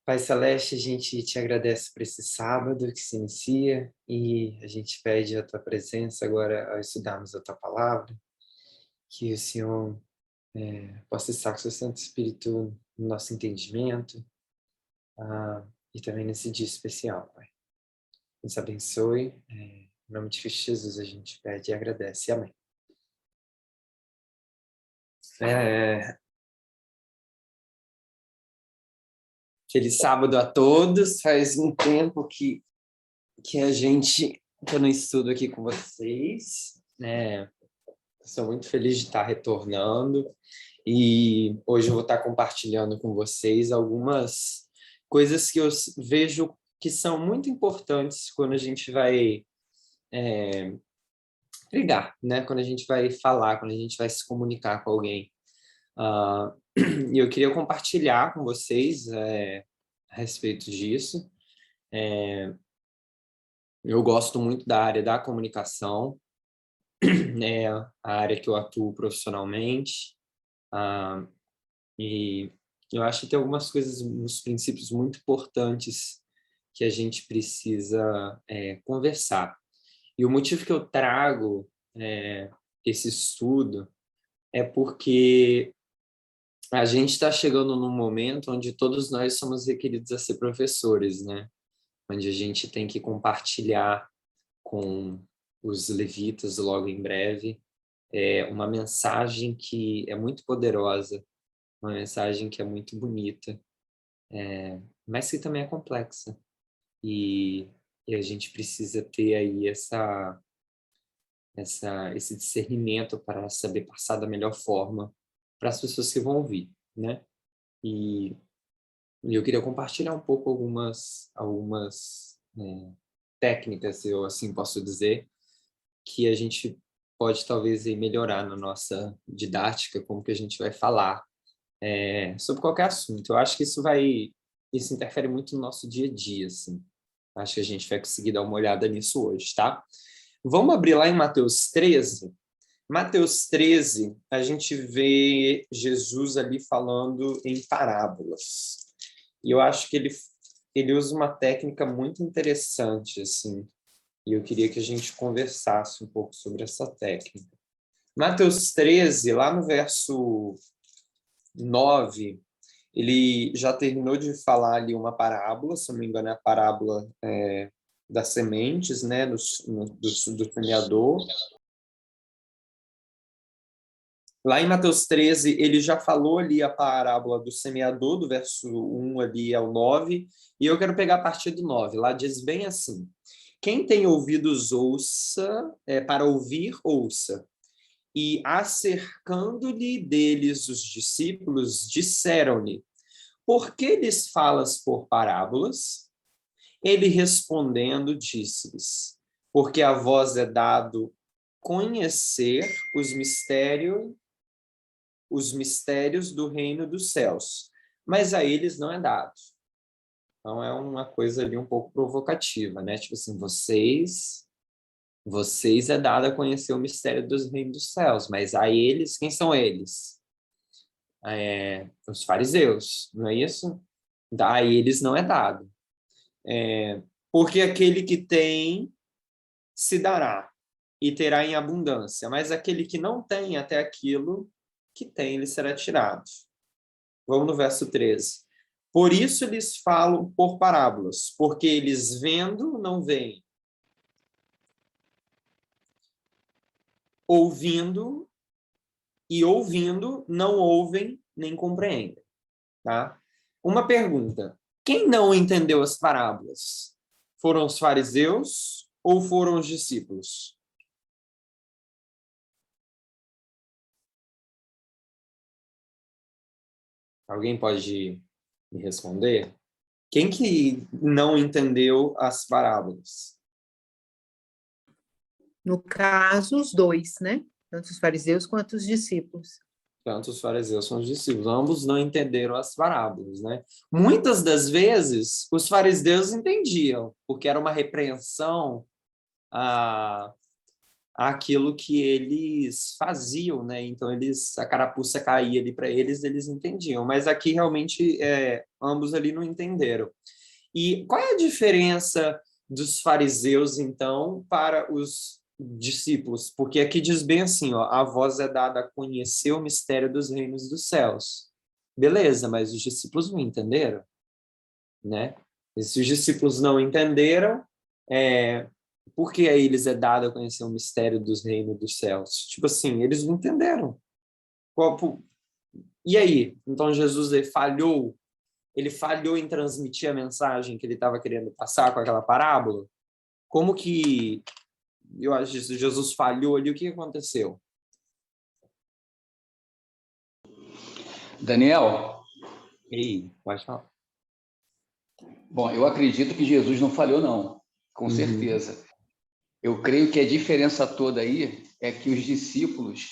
Pai Celeste, a gente te agradece por esse sábado que se inicia e a gente pede a tua presença agora ao estudarmos a tua palavra, que o Senhor possa estar com o seu Santo Espírito no nosso entendimento, e também nesse dia especial, Pai. Nos abençoe, em nome de Cristo Jesus a gente pede e agradece. Amém. Feliz sábado a todos. Faz um tempo que eu não estudo aqui com vocês, né? Estou muito feliz de estar retornando e hoje eu vou estar compartilhando com vocês algumas coisas que eu vejo que são muito importantes quando a gente vai pregar, né? Quando a gente vai falar, quando a gente vai se comunicar com alguém. E eu queria compartilhar com vocês a respeito disso. Eu gosto muito da área da comunicação, né? A área que eu atuo profissionalmente. E eu acho que tem algumas coisas, uns princípios muito importantes que a gente precisa conversar. E o motivo que eu trago esse estudo é porque a gente está chegando num momento onde todos nós somos requeridos a ser professores, né? Onde a gente tem que compartilhar com os levitas logo em breve uma mensagem que é muito poderosa, uma mensagem que é muito bonita, mas que também é complexa. E a gente precisa ter aí esse discernimento para saber passar da melhor forma para as pessoas que vão ouvir, né? E eu queria compartilhar um pouco algumas técnicas, eu assim posso dizer, que a gente pode talvez aí melhorar na nossa didática, como que a gente vai falar sobre qualquer assunto. Eu acho que isso interfere muito no nosso dia a dia, assim. Acho que a gente vai conseguir dar uma olhada nisso hoje, tá? Vamos abrir lá em Mateus 13. Mateus 13, a gente vê Jesus ali falando em parábolas. E eu acho que ele usa uma técnica muito interessante, assim. E eu queria que a gente conversasse um pouco sobre essa técnica. Mateus 13, lá no verso 9, ele já terminou de falar ali uma parábola, se não me engano é a parábola das sementes, né, do semeador. Lá em Mateus 13, ele já falou ali a parábola do semeador, do verso 1 ali ao 9, e eu quero pegar a partir do 9. Lá diz bem assim: quem tem ouvidos ouça, para ouvir, ouça. E acercando-lhe deles os discípulos, disseram-lhe: por que lhes falas por parábolas? Ele respondendo disse-lhes: porque a vós é dado conhecer os mistérios do reino dos céus, mas a eles não é dado. Então é uma coisa ali um pouco provocativa, né? Tipo assim, vocês é dado a conhecer o mistério dos reinos dos céus, mas a eles, quem são eles? Os fariseus, não é isso? A eles não é dado. Porque aquele que tem se dará e terá em abundância, mas aquele que não tem, até aquilo que tem, lhe será tirado. Vamos no verso 13. Por isso lhes falo por parábolas, porque eles vendo não veem, ouvindo e ouvindo não ouvem nem compreendem. Tá? Uma pergunta: quem não entendeu as parábolas? Foram os fariseus ou foram os discípulos? Alguém pode me responder? Quem que não entendeu as parábolas? No caso, os dois, né? Tanto os fariseus quanto os discípulos. Tanto os fariseus quanto os discípulos. Ambos não entenderam as parábolas, né? Muitas das vezes, os fariseus entendiam, porque era uma repreensão a àquilo que eles faziam, né? Então a carapuça caía ali para eles, eles entendiam. Mas aqui realmente ambos ali não entenderam. E qual é a diferença dos fariseus, então, para os discípulos? Porque aqui diz bem assim, ó, a vós é dada a conhecer o mistério dos reinos dos céus. Beleza, mas os discípulos não entenderam, né? E se os discípulos não entenderam, por que a eles é dado a conhecer o mistério dos reinos dos céus? Tipo assim, eles não entenderam. E aí? Então Jesus ele falhou em transmitir a mensagem que ele estava querendo passar com aquela parábola? Como que eu acho que Jesus falhou ali? O que aconteceu? Daniel? Ei, pode falar. Bom, eu acredito que Jesus não falhou, não, com certeza. Eu creio que a diferença toda aí é que os discípulos,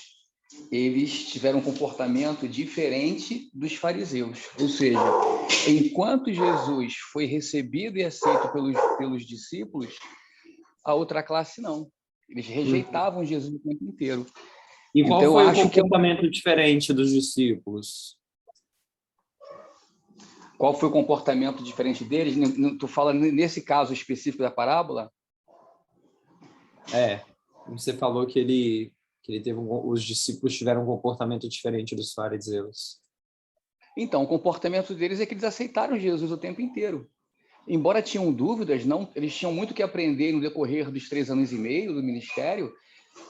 eles tiveram um comportamento diferente dos fariseus. Ou seja, enquanto Jesus foi recebido e aceito pelos discípulos, a outra classe não. Eles rejeitavam Jesus o tempo inteiro. E qual então, foi o comportamento diferente dos discípulos? Qual foi o comportamento diferente deles? Tu fala nesse caso específico da parábola? Você falou que ele teve os discípulos tiveram um comportamento diferente dos fariseus. Então, o comportamento deles é que eles aceitaram Jesus o tempo inteiro. Embora tinham dúvidas, eles tinham muito que aprender no decorrer dos 3 anos e meio do ministério,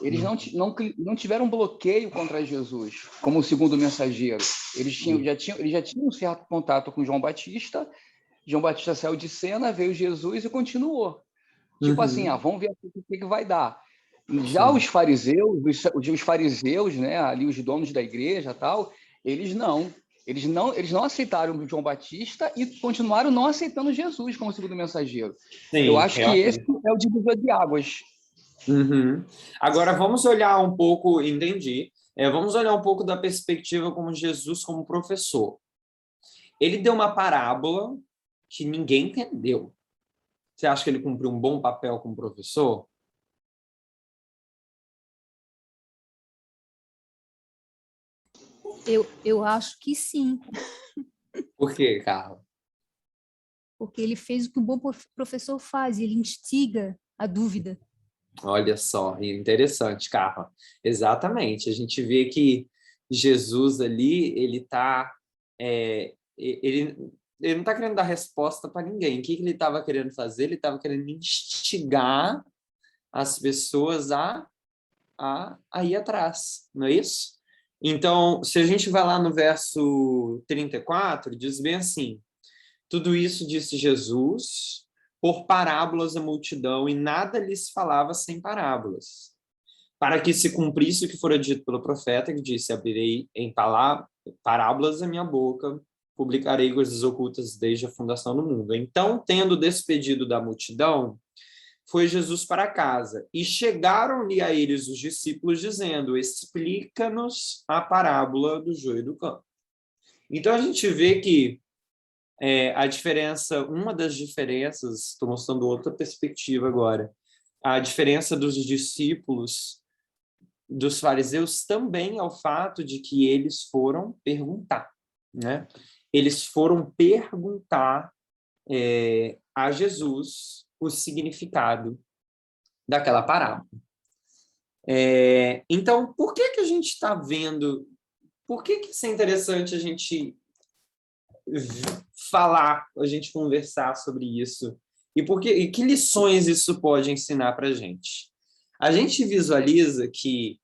eles não tiveram bloqueio contra Jesus, como o segundo mensageiro. Eles já tinham um certo contato com João Batista saiu de cena, veio Jesus e continuou. Tipo assim, vamos ver o que vai dar. Já os fariseus, né, ali os donos da igreja, tal, eles não aceitaram João Batista e continuaram não aceitando Jesus como segundo mensageiro. Sim, eu acho que esse é o divisor de águas. Agora vamos olhar um pouco, vamos olhar um pouco da perspectiva como Jesus como professor. Ele deu uma parábola que ninguém entendeu. Você acha que ele cumpriu um bom papel como professor? Eu acho que sim. Por quê, Carla? Porque ele fez o que um bom professor faz, ele instiga a dúvida. Olha só, interessante, Carla. Exatamente. A gente vê que Jesus ali, ele não está querendo dar resposta para ninguém. O que ele estava querendo fazer? Ele estava querendo instigar as pessoas a ir atrás, não é isso? Então, se a gente vai lá no verso 34, diz bem assim: tudo isso disse Jesus por parábolas à multidão, e nada lhes falava sem parábolas, para que se cumprisse o que fora dito pelo profeta, que disse: abrirei em parábolas a minha boca, publicarei coisas ocultas desde a fundação do mundo. Então, tendo despedido da multidão, foi Jesus para casa, e chegaram-lhe a eles os discípulos, dizendo: explica-nos a parábola do joio e do campo. Então, a gente vê que uma das diferenças, estou mostrando outra perspectiva agora, a diferença dos discípulos, dos fariseus, também é o fato de que eles foram perguntar, né? Eles foram perguntar a Jesus o significado daquela parábola. Então, por que a gente está vendo? Por que isso é interessante a gente falar, a gente conversar sobre isso? E que lições isso pode ensinar para a gente? A gente visualiza que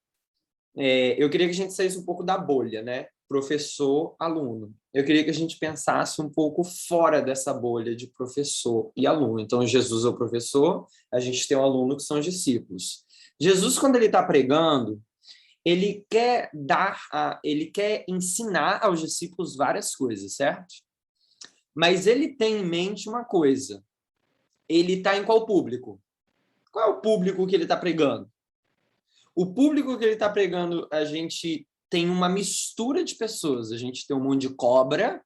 eu queria que a gente saísse um pouco da bolha, né? Professor, aluno. Eu queria que a gente pensasse um pouco fora dessa bolha de professor e aluno. Então, Jesus é o professor, a gente tem um aluno que são os discípulos. Jesus, quando ele está pregando, ele quer ensinar aos discípulos várias coisas, certo? Mas ele tem em mente uma coisa. Ele está em qual público? Qual é o público que ele está pregando? O público que ele está pregando, a gente tem uma mistura de pessoas. A gente tem um monte de cobra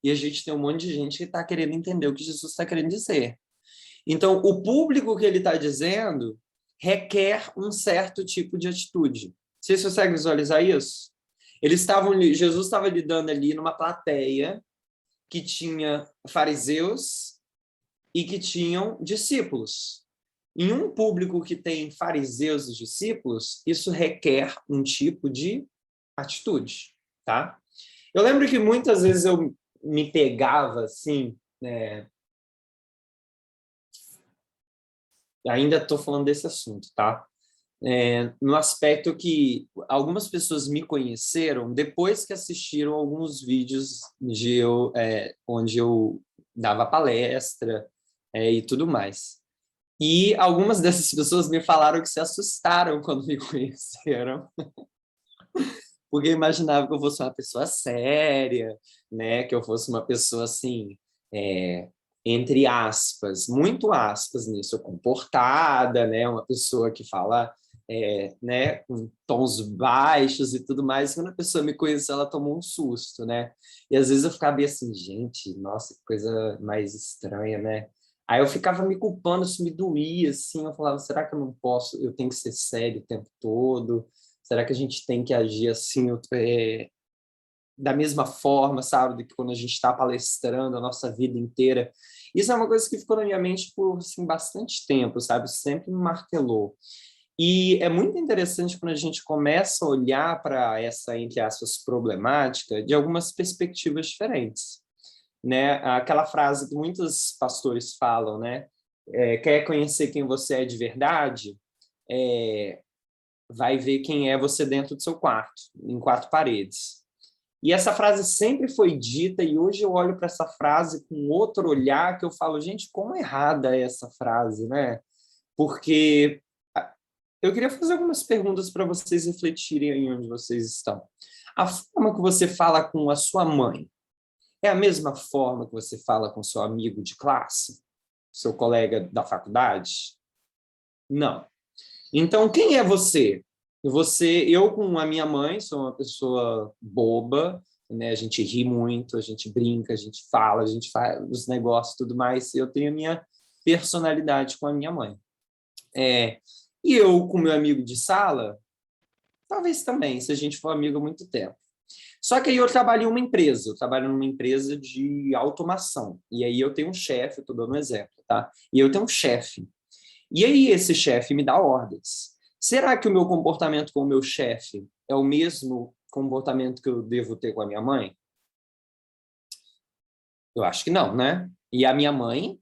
e a gente tem um monte de gente que está querendo entender o que Jesus está querendo dizer. Então, o público que ele está dizendo requer um certo tipo de atitude. Vocês conseguem visualizar isso? Jesus estava lidando ali numa plateia que tinha fariseus e que tinham discípulos. Em um público que tem fariseus e discípulos, isso requer um tipo de atitude, tá? Eu lembro que muitas vezes eu me pegava assim, ainda estou falando desse assunto, tá? No aspecto que algumas pessoas me conheceram depois que assistiram alguns vídeos onde eu dava palestra e tudo mais. E algumas dessas pessoas me falaram que se assustaram quando me conheceram, porque imaginavam que eu fosse uma pessoa séria, né? Que eu fosse uma pessoa assim, entre aspas, muito aspas nisso, comportada, né? Uma pessoa que fala, né? Com tons baixos e tudo mais. Quando a pessoa me conheceu, ela tomou um susto, né? E às vezes eu ficava bem assim, gente, nossa, que coisa mais estranha, né? Aí eu ficava me culpando, isso me doía, assim, eu falava, será que eu não posso, eu tenho que ser sério o tempo todo? Será que a gente tem que agir assim, da mesma forma, sabe, do que quando a gente está palestrando a nossa vida inteira? Isso é uma coisa que ficou na minha mente por assim, bastante tempo, sabe? Sempre me martelou. E é muito interessante quando a gente começa a olhar para essa, entre aspas, problemática de algumas perspectivas diferentes, né? Aquela frase que muitos pastores falam, né? Quer conhecer quem você é de verdade? Vai ver quem é você dentro do seu quarto, em quatro paredes. E essa frase sempre foi dita, e hoje eu olho para essa frase com outro olhar, que eu falo, gente, como errada é essa frase, né? Porque eu queria fazer algumas perguntas para vocês refletirem aí onde vocês estão. A forma que você fala com a sua mãe é a mesma forma que você fala com seu amigo de classe? Seu colega da faculdade? Não. Então, quem é você? Eu com a minha mãe, sou uma pessoa boba, né? A gente ri muito, a gente brinca, a gente fala, a gente faz os negócios e tudo mais. Eu tenho a minha personalidade com a minha mãe. E eu com meu amigo de sala, talvez também, se a gente for amigo há muito tempo. Só que aí eu trabalho numa empresa de automação. E aí eu tenho um chefe, estou dando um exemplo, tá? E eu tenho um chefe. E aí esse chefe me dá ordens. Será que o meu comportamento com o meu chefe é o mesmo comportamento que eu devo ter com a minha mãe? Eu acho que não, né? E a minha mãe,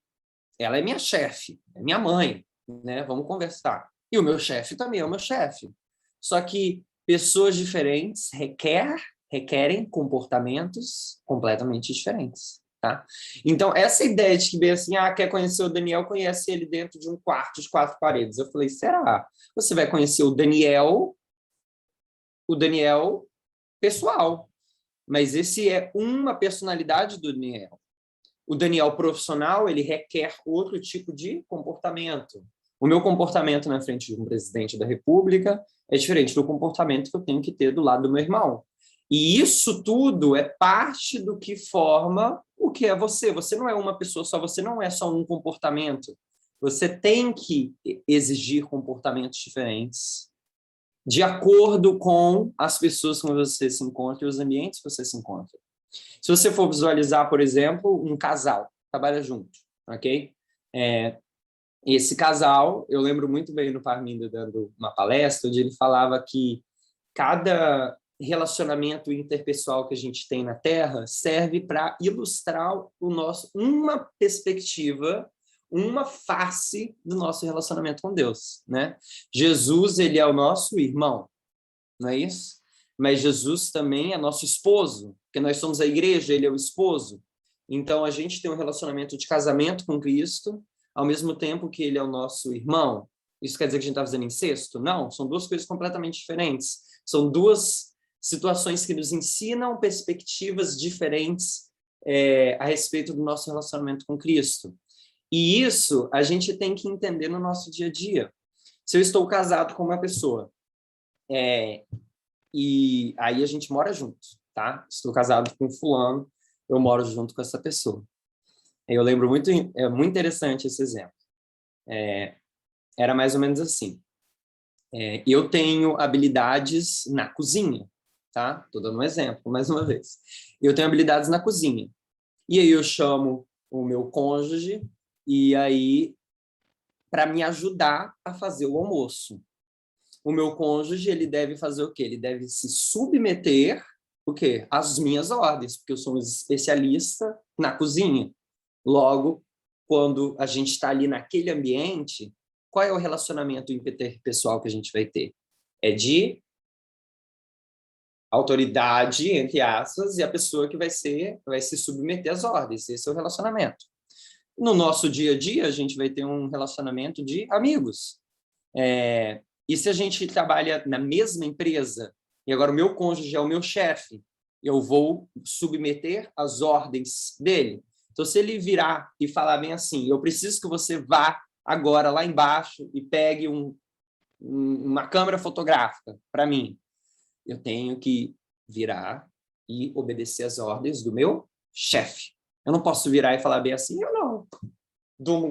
ela é minha chefe, é minha mãe, né? Vamos conversar. E o meu chefe também é o meu chefe. Só que pessoas diferentes requerem comportamentos completamente diferentes. Tá? Então, essa ideia de que bem assim, quer conhecer o Daniel, conhece ele dentro de um quarto de quatro paredes. Eu falei, será? Você vai conhecer o Daniel pessoal, mas esse é uma personalidade do Daniel. O Daniel profissional, ele requer outro tipo de comportamento. O meu comportamento na frente de um presidente da República é diferente do comportamento que eu tenho que ter do lado do meu irmão. E isso tudo é parte do que forma o que é você. Você não é uma pessoa só, você não é só um comportamento. Você tem que exigir comportamentos diferentes de acordo com as pessoas com que você se encontra e os ambientes que você se encontra. Se você for visualizar, por exemplo, um casal trabalha junto, ok? Esse casal, eu lembro muito bem no Parmindo dando uma palestra, onde ele falava que cada relacionamento interpessoal que a gente tem na Terra serve para ilustrar uma perspectiva, uma face do nosso relacionamento com Deus, né? Jesus, ele é o nosso irmão, não é isso? Mas Jesus também é nosso esposo, porque nós somos a igreja, ele é o esposo. Então, a gente tem um relacionamento de casamento com Cristo, ao mesmo tempo que ele é o nosso irmão. Isso quer dizer que a gente está fazendo incesto? Não, são duas coisas completamente diferentes. São duas situações que nos ensinam perspectivas diferentes a respeito do nosso relacionamento com Cristo. E isso a gente tem que entender no nosso dia a dia. Se eu estou casado com uma pessoa, e aí a gente mora junto, tá? Estou casado com fulano, eu moro junto com essa pessoa. Eu lembro muito, é muito interessante esse exemplo. Era mais ou menos assim. Eu tenho habilidades na cozinha, tá? Estou dando um exemplo, mais uma vez. Eu tenho habilidades na cozinha. E aí eu chamo o meu cônjuge, e aí, para me ajudar a fazer o almoço. O meu cônjuge, ele deve fazer o quê? Ele deve se submeter, o quê? Às minhas ordens, porque eu sou um especialista na cozinha. Logo, quando a gente está ali naquele ambiente, qual é o relacionamento interpessoal que a gente vai ter? É de autoridade, entre aspas, e a pessoa que vai se submeter às ordens. Esse é o relacionamento. No nosso dia a dia, a gente vai ter um relacionamento de amigos. E se a gente trabalha na mesma empresa, e agora o meu cônjuge é o meu chefe, eu vou submeter às ordens dele. Então, se ele virar e falar bem assim, eu preciso que você vá agora lá embaixo e pegue uma câmera fotográfica para mim, eu tenho que virar e obedecer às ordens do meu chefe. Eu não posso virar e falar bem assim, eu não.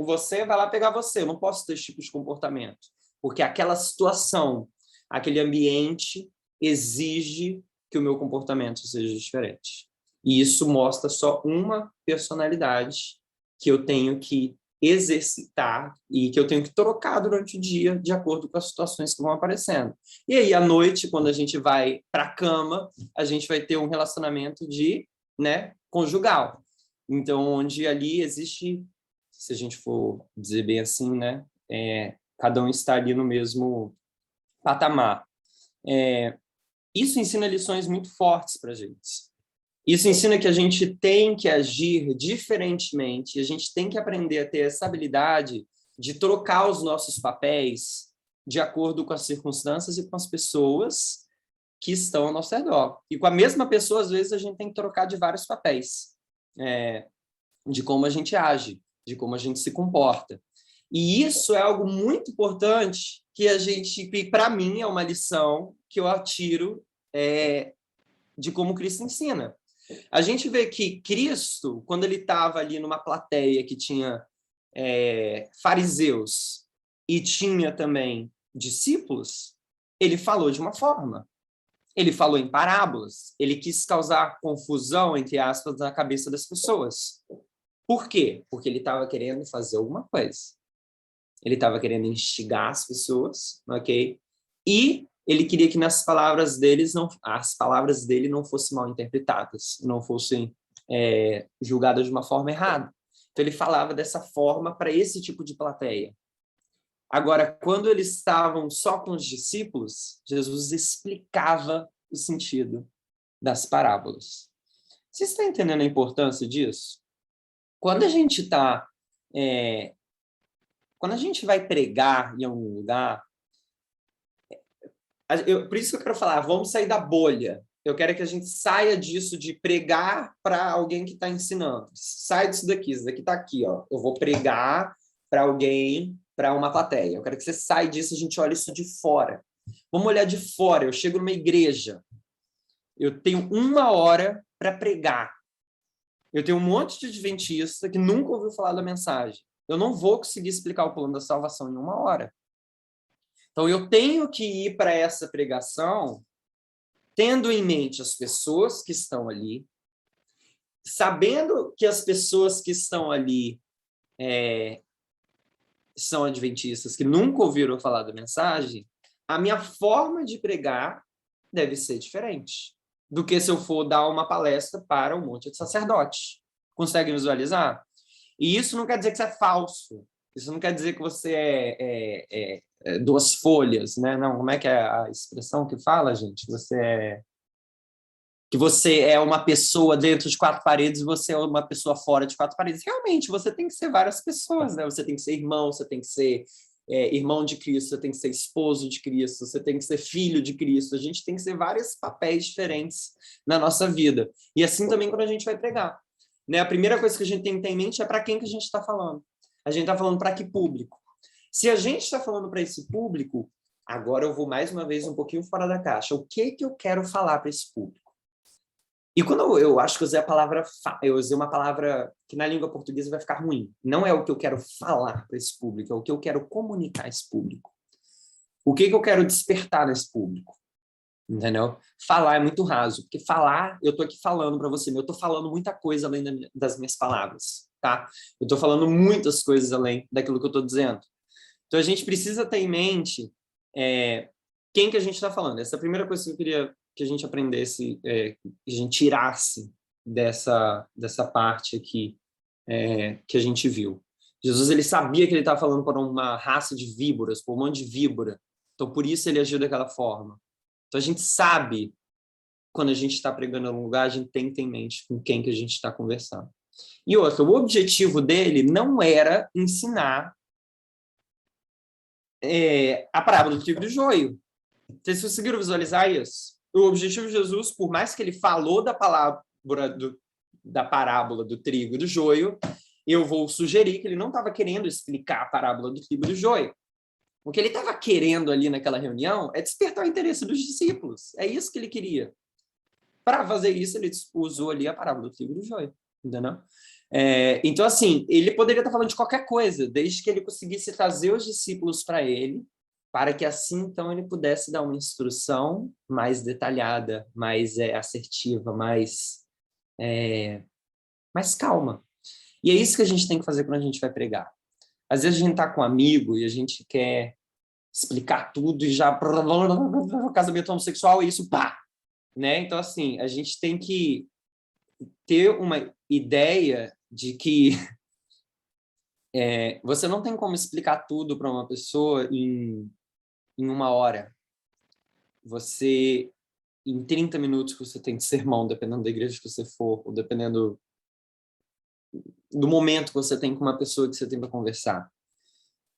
Você vai lá pegar você. Eu não posso ter esse tipo de comportamento. Porque aquela situação, aquele ambiente exige que o meu comportamento seja diferente. E isso mostra só uma personalidade que eu tenho que exercitar e que eu tenho que trocar durante o dia de acordo com as situações que vão aparecendo. E aí, à noite, quando a gente vai para a cama, a gente vai ter um relacionamento conjugal. Então, onde ali existe, se a gente for dizer bem assim, cada um está ali no mesmo patamar. Isso ensina lições muito fortes para a gente. Isso ensina que a gente tem que agir diferentemente, a gente tem que aprender a ter essa habilidade de trocar os nossos papéis de acordo com as circunstâncias e com as pessoas que estão ao nosso redor. E com a mesma pessoa, às vezes, a gente tem que trocar de vários papéis, de como a gente age, de como a gente se comporta. E isso é algo muito importante que para mim, é uma lição que eu atiro de como Cristo ensina. A gente vê que Cristo, quando ele estava ali numa plateia que tinha fariseus e tinha também discípulos, ele falou de uma forma. Ele falou em parábolas. Ele quis causar confusão, entre aspas, na cabeça das pessoas. Por quê? Porque ele estava querendo fazer alguma coisa. Ele estava querendo instigar as pessoas, ok? E ele queria que as palavras dele não fossem mal interpretadas, não fossem julgadas de uma forma errada. Então, ele falava dessa forma para esse tipo de plateia. Agora, quando eles estavam só com os discípulos, Jesus explicava o sentido das parábolas. Você está entendendo a importância disso? Quando a gente vai pregar em algum lugar, por isso que eu quero falar, vamos sair da bolha. Eu quero que a gente saia disso de pregar para alguém que está ensinando. Sai disso daqui, isso daqui está aqui. Ó. Eu vou pregar para alguém, para uma plateia. Eu quero que você saia disso, a gente olhe isso de fora. Vamos olhar de fora. Eu chego numa igreja. Eu tenho 1 hora para pregar. Eu tenho um monte de adventista que nunca ouviu falar da mensagem. Eu não vou conseguir explicar o plano da salvação em 1 hora. Então, eu tenho que ir para essa pregação tendo em mente as pessoas que estão ali, sabendo que as pessoas que estão ali são adventistas, que nunca ouviram falar da mensagem, a minha forma de pregar deve ser diferente do que se eu for dar uma palestra para um monte de sacerdotes. Consegue visualizar? E isso não quer dizer que você é falso. Isso não quer dizer que você é 2 folhas, né? Não, como é que é a expressão que fala, gente? Que você é uma pessoa dentro de 4 paredes e você é uma pessoa fora de 4 paredes. Realmente, você tem que ser várias pessoas, né? Você tem que ser irmão, você tem que ser irmão de Cristo, você tem que ser esposo de Cristo, você tem que ser filho de Cristo. A gente tem que ser vários papéis diferentes na nossa vida. E assim também quando a gente vai pregar. Né? A primeira coisa que a gente tem que ter em mente é para quem que a gente está falando. A gente está falando para que público? Se a gente está falando para esse público, agora eu vou mais uma vez um pouquinho fora da caixa. O que eu quero falar para esse público? E quando eu acho que eu usei uma palavra que na língua portuguesa vai ficar ruim. Não é o que eu quero falar para esse público, é o que eu quero comunicar a esse público. O que eu quero despertar nesse público? entendeu? Falar é muito raso, porque falar, eu tô aqui falando para você, eu tô falando muita coisa além das minhas palavras, tá? Eu tô falando muitas coisas além daquilo que eu tô dizendo. Então, a gente precisa ter em mente quem que a gente está falando. Essa é a primeira coisa que eu queria que a gente aprendesse, que a gente tirasse dessa parte aqui que a gente viu. Jesus, ele sabia que ele estava falando para uma raça de víboras, por um monte de víbora. Então, por isso ele agiu daquela forma. Então, a gente sabe, quando a gente está pregando em um lugar, a gente tem que ter em mente com quem que a gente está conversando. E outra, o objetivo dele não era ensinar a parábola do trigo e do joio. Vocês conseguiram visualizar isso? O objetivo de Jesus, por mais que ele falou da parábola do trigo e do joio, eu vou sugerir que ele não estava querendo explicar a parábola do trigo e do joio. O que ele estava querendo ali naquela reunião é despertar o interesse dos discípulos. É isso que ele queria. Para fazer isso, ele usou ali a parábola do trigo e do joio. Entendeu? Então, assim, ele poderia estar falando de qualquer coisa, desde que ele conseguisse trazer os discípulos para ele, para que assim, então, ele pudesse dar uma instrução mais detalhada, mais assertiva, mais calma. E é isso que a gente tem que fazer quando a gente vai pregar. Às vezes a gente está com um amigo e a gente quer explicar tudo e já casamento homossexual e isso, pá! Né? Então, assim, a gente tem que ter uma ideia de que você não tem como explicar tudo para uma pessoa em 1 hora. Você, em 30 minutos que você tem de sermão, dependendo da igreja que você for, ou dependendo do momento que você tem com uma pessoa que você tem para conversar.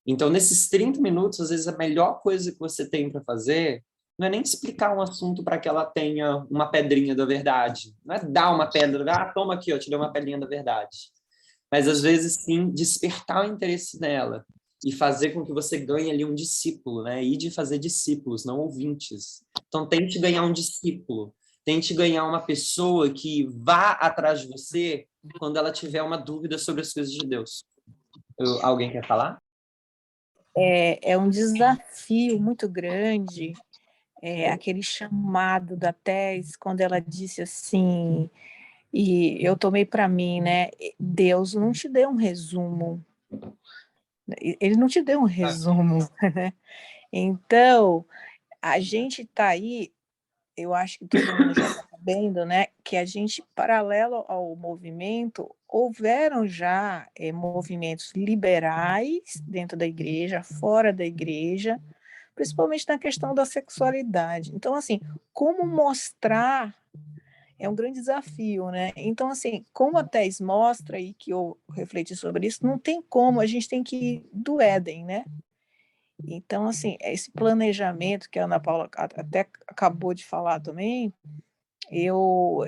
Então, nesses 30 minutos, às vezes a melhor coisa que você tem para fazer não é nem explicar um assunto para que ela tenha uma pedrinha da verdade. Não é dar uma pedra, toma aqui, eu te dei uma pedrinha da verdade. Mas, às vezes, sim, despertar o interesse nela e fazer com que você ganhe ali um discípulo, né? E de fazer discípulos, não ouvintes. Então, tente ganhar um discípulo. Tente ganhar uma pessoa que vá atrás de você quando ela tiver uma dúvida sobre as coisas de Deus. Alguém quer falar? É um desafio muito grande, aquele chamado da Tess, quando ela disse assim, e eu tomei para mim, né? Deus não te deu um resumo. Ele não te deu um resumo, né? Então, a gente está aí, eu acho que todo mundo já está sabendo, né? Que a gente, paralelo ao movimento, houveram já movimentos liberais dentro da igreja, fora da igreja, principalmente na questão da sexualidade. Então, assim, como mostrar é um grande desafio, né? Então, assim, como a Tess mostra, e que eu refleti sobre isso, não tem como, a gente tem que ir do Éden, né? Então, assim, esse planejamento que a Ana Paula até acabou de falar também, eu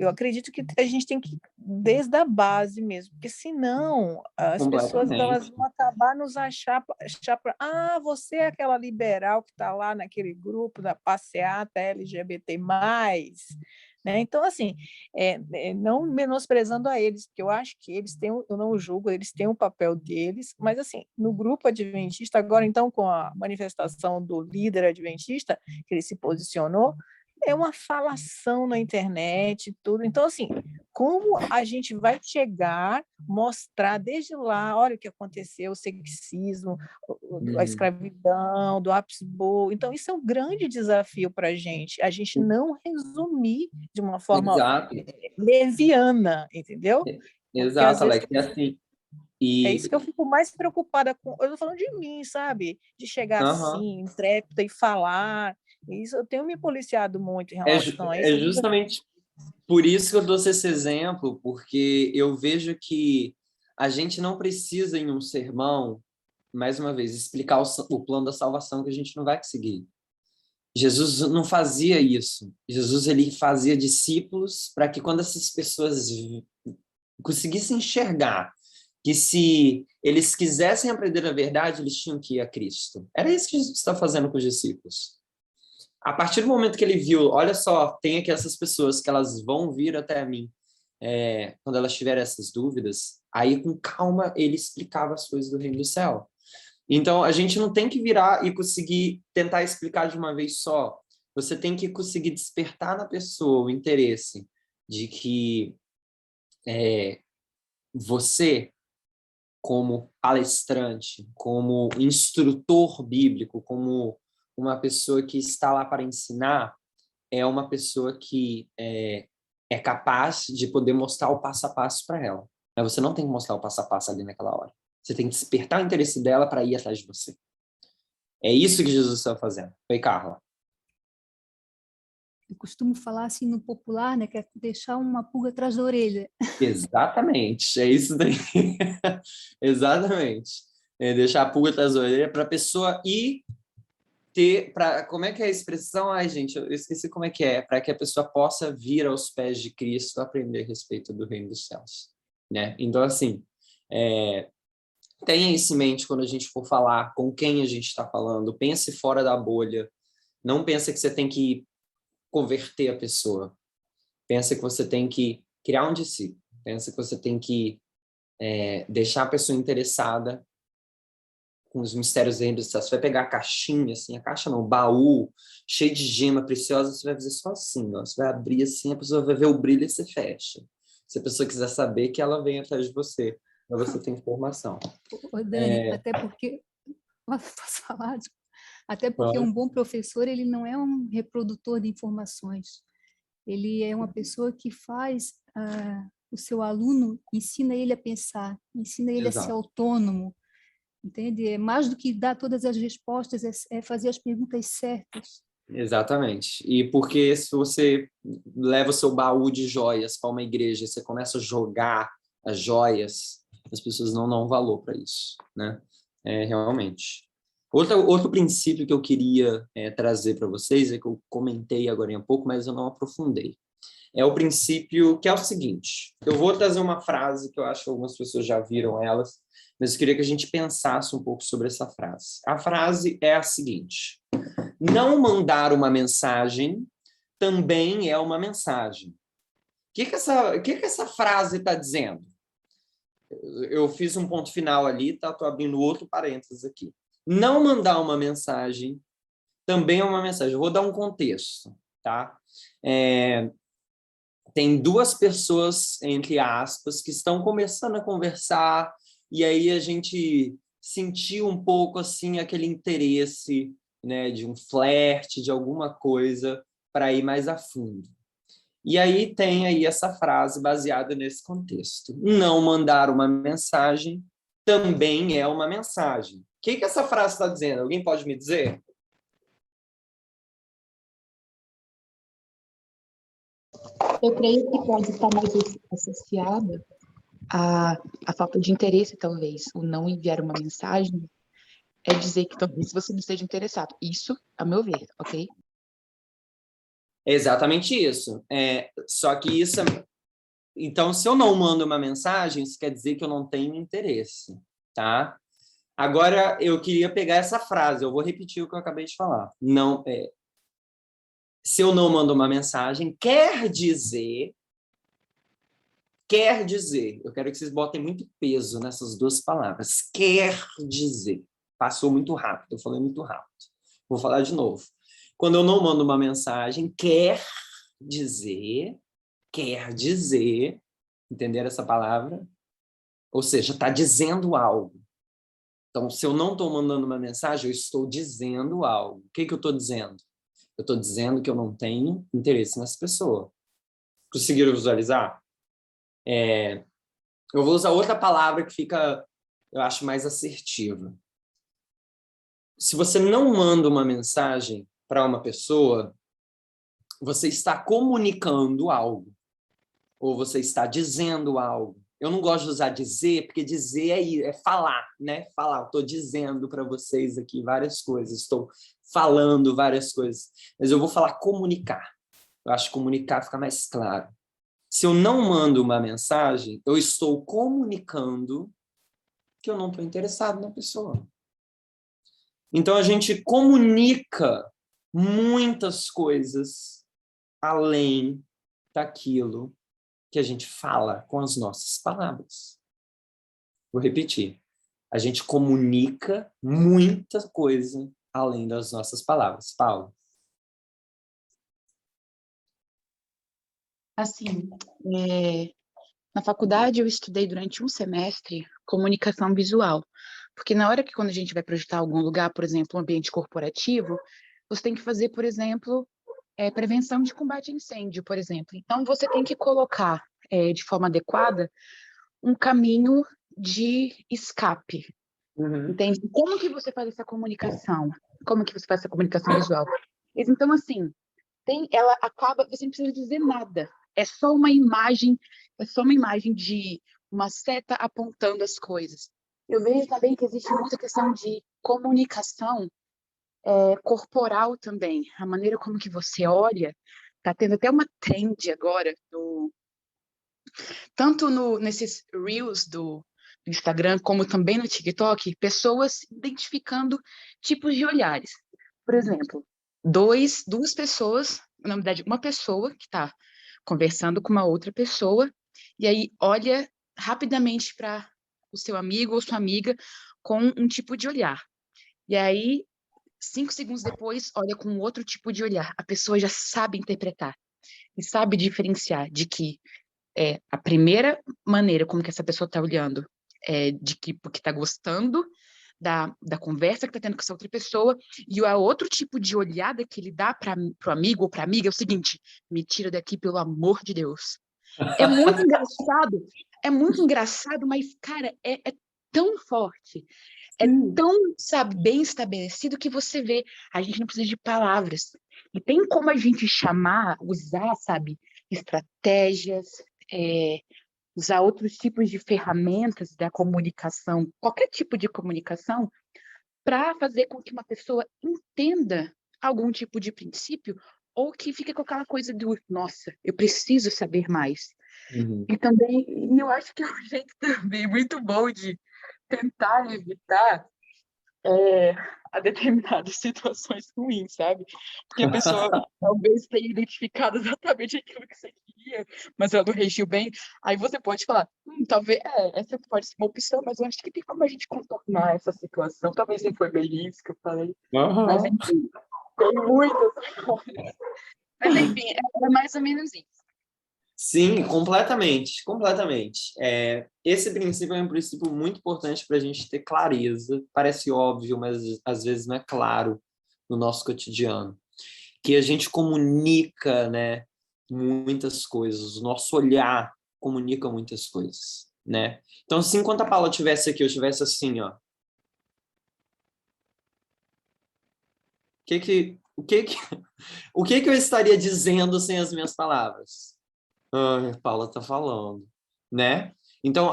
acredito que a gente tem que ir desde a base mesmo, porque senão as pessoas elas vão acabar nos achar você é aquela liberal que está lá naquele grupo da passeata LGBT+, né? Então, assim, não menosprezando a eles, porque eu acho que eles têm, eu não julgo, eles têm o papel deles, mas, assim, no grupo adventista, agora, então, com a manifestação do líder adventista, que ele se posicionou, é uma falação na internet, tudo. Então, assim, como a gente vai chegar, mostrar desde lá, olha o que aconteceu, o sexismo, a escravidão, do Habsburgo. Então, isso é um grande desafio para a gente não resumir de uma forma leviana, entendeu? Exato, Alex. É assim. É isso que eu fico mais preocupada com. Eu estou falando de mim, sabe? De chegar assim, intrépida e falar. Isso, eu tenho me policiado muito em relação a isso. É justamente por isso que eu dou esse exemplo, porque eu vejo que a gente não precisa, em um sermão, mais uma vez, explicar o plano da salvação que a gente não vai conseguir. Jesus não fazia isso. Jesus ele fazia discípulos para que quando essas pessoas conseguissem enxergar que se eles quisessem aprender a verdade, eles tinham que ir a Cristo. Era isso que Jesus está fazendo com os discípulos. A partir do momento que ele viu, olha só, tem aqui essas pessoas que elas vão vir até mim, quando elas tiverem essas dúvidas, aí com calma ele explicava as coisas do reino do céu. Então, a gente não tem que virar e conseguir tentar explicar de uma vez só. você tem que conseguir despertar na pessoa o interesse de que você, como palestrante, como instrutor bíblico, como uma pessoa que está lá para ensinar, é uma pessoa que é capaz de poder mostrar o passo a passo para ela. Mas você não tem que mostrar o passo a passo ali naquela hora. Você tem que despertar o interesse dela para ir atrás de você. É isso que Jesus está fazendo. Oi, Carla. Eu costumo falar assim no popular, né, que é deixar uma pulga atrás da orelha. Exatamente, é isso daí. Exatamente. É deixar a pulga atrás da orelha para a pessoa ir como é que é a expressão? Ai, gente, eu esqueci como é que é. Para que a pessoa possa vir aos pés de Cristo aprender a respeito do reino dos céus, né? Então, assim, tenha isso em mente quando a gente for falar com quem a gente está falando. Pense fora da bolha. Não pense que você tem que converter a pessoa. Pense que você tem que criar um discípulo. Pense que você tem que deixar a pessoa interessada com os mistérios do reino dos céus. Você vai pegar a caixinha, assim, a caixa não, o baú, cheio de gema preciosa, você vai fazer só assim, ó. Você vai abrir assim, a pessoa vai ver o brilho e você fecha. Se a pessoa quiser saber, que ela vem atrás de você, para você ter informação. Ô, Dani, até porque... Posso falar? Até porque um bom professor, ele não é um reprodutor de informações. Ele é uma pessoa que faz o seu aluno, ensina ele a pensar, ensina ele a ser Exato. autônomo, entende? É mais do que dar todas as respostas, é fazer as perguntas certas. Exatamente. E porque se você leva o seu baú de joias para uma igreja e você começa a jogar as joias, as pessoas não dão valor para isso, né? Realmente. Outro princípio que eu queria trazer para vocês, é que eu comentei agora há pouco, mas eu não aprofundei. É o princípio que é o seguinte, eu vou trazer uma frase que eu acho que algumas pessoas já viram elas, mas eu queria que a gente pensasse um pouco sobre essa frase. A frase é a seguinte: não mandar uma mensagem também é uma mensagem. O que essa frase está dizendo? Eu fiz um ponto final ali, tá? Estou abrindo outro parênteses aqui. Não mandar uma mensagem também é uma mensagem. Eu vou dar um contexto, tá? Tem duas pessoas, entre aspas, que estão começando a conversar, e aí a gente sentiu um pouco assim aquele interesse, né, de um flerte, de alguma coisa, para ir mais a fundo. E aí tem aí essa frase baseada nesse contexto. Não mandar uma mensagem também é uma mensagem. O que essa frase está dizendo? Alguém pode me dizer? Eu creio que pode estar mais associada à falta de interesse, talvez. O não enviar uma mensagem é dizer que talvez você não esteja interessado. Isso, a meu ver, ok? É exatamente isso. Só que isso... Então, se eu não mando uma mensagem, isso quer dizer que eu não tenho interesse, tá? Agora, eu queria pegar essa frase, eu vou repetir o que eu acabei de falar. Se eu não mando uma mensagem, quer dizer, eu quero que vocês botem muito peso nessas duas palavras, quer dizer. Passou muito rápido, eu falei muito rápido. Vou falar de novo. Quando eu não mando uma mensagem, quer dizer, entenderam essa palavra? Ou seja, está dizendo algo. Então, se eu não estou mandando uma mensagem, eu estou dizendo algo. O que eu estou dizendo? Eu estou dizendo que eu não tenho interesse nessa pessoa. Conseguiram visualizar? Eu vou usar outra palavra que fica, eu acho, mais assertiva. Se você não manda uma mensagem para uma pessoa, você está comunicando algo. Ou você está dizendo algo. Eu não gosto de usar dizer, porque dizer é falar, né? Falar. Estou dizendo para vocês aqui várias coisas, estou falando várias coisas, mas eu vou falar comunicar. Eu acho que comunicar fica mais claro. Se eu não mando uma mensagem, eu estou comunicando que eu não estou interessado na pessoa. Então, a gente comunica muitas coisas além daquilo que a gente fala com as nossas palavras. Vou repetir. A gente comunica muita coisa além das nossas palavras. Paulo. Assim, na faculdade eu estudei durante um semestre comunicação visual, porque na hora que quando a gente vai projetar algum lugar, por exemplo, um ambiente corporativo, você tem que fazer, por exemplo, prevenção de combate a incêndio, por exemplo. Então, você tem que colocar de forma adequada um caminho de escape, entende? Como que você faz essa comunicação? Como que você faz essa comunicação visual? Então, assim, ela acaba, você não precisa dizer nada. É só uma imagem de uma seta apontando as coisas. Eu vejo também que existe muita questão de comunicação corporal também. A maneira como que você olha, tá tendo até uma trend agora, tanto nesses Reels do Instagram, como também no TikTok, pessoas identificando tipos de olhares. Por exemplo, duas pessoas, na verdade, uma pessoa que está conversando com uma outra pessoa, e aí olha rapidamente para o seu amigo ou sua amiga com um tipo de olhar. E aí, 5 segundos depois, olha com outro tipo de olhar. A pessoa já sabe interpretar e sabe diferenciar de que a primeira maneira como que essa pessoa está olhando de que porque está gostando da conversa que está tendo com essa outra pessoa, e o outro tipo de olhada que ele dá para o amigo ou para a amiga é o seguinte: me tira daqui, pelo amor de Deus. É muito engraçado, mas, cara, é tão forte, é tão, sabe, bem estabelecido que você vê, a gente não precisa de palavras. E tem como a gente usar, sabe, estratégias, usar outros tipos de ferramentas da comunicação, qualquer tipo de comunicação, para fazer com que uma pessoa entenda algum tipo de princípio ou que fique com aquela coisa do, nossa, eu preciso saber mais. E também, eu acho que é um jeito também muito bom de tentar evitar a determinadas situações ruins, sabe? Porque a pessoa talvez tenha identificado exatamente aquilo que você queria, mas ela não reagiu bem. Aí você pode falar, talvez, essa pode ser uma opção, mas eu acho que tem como a gente contornar essa situação. Talvez não foi bem isso que eu falei, mas enfim, tem muitas coisas. Mas enfim, é mais ou menos isso. Sim, completamente, completamente. Esse princípio é um princípio muito importante para a gente ter clareza. Parece óbvio, mas às vezes não é claro no nosso cotidiano. Que a gente comunica, né, muitas coisas. O nosso olhar comunica muitas coisas, né? Então, assim, enquanto a Paula estivesse aqui, eu estivesse assim, ó. O que eu estaria dizendo sem as minhas palavras? A Paula está falando, né? Então,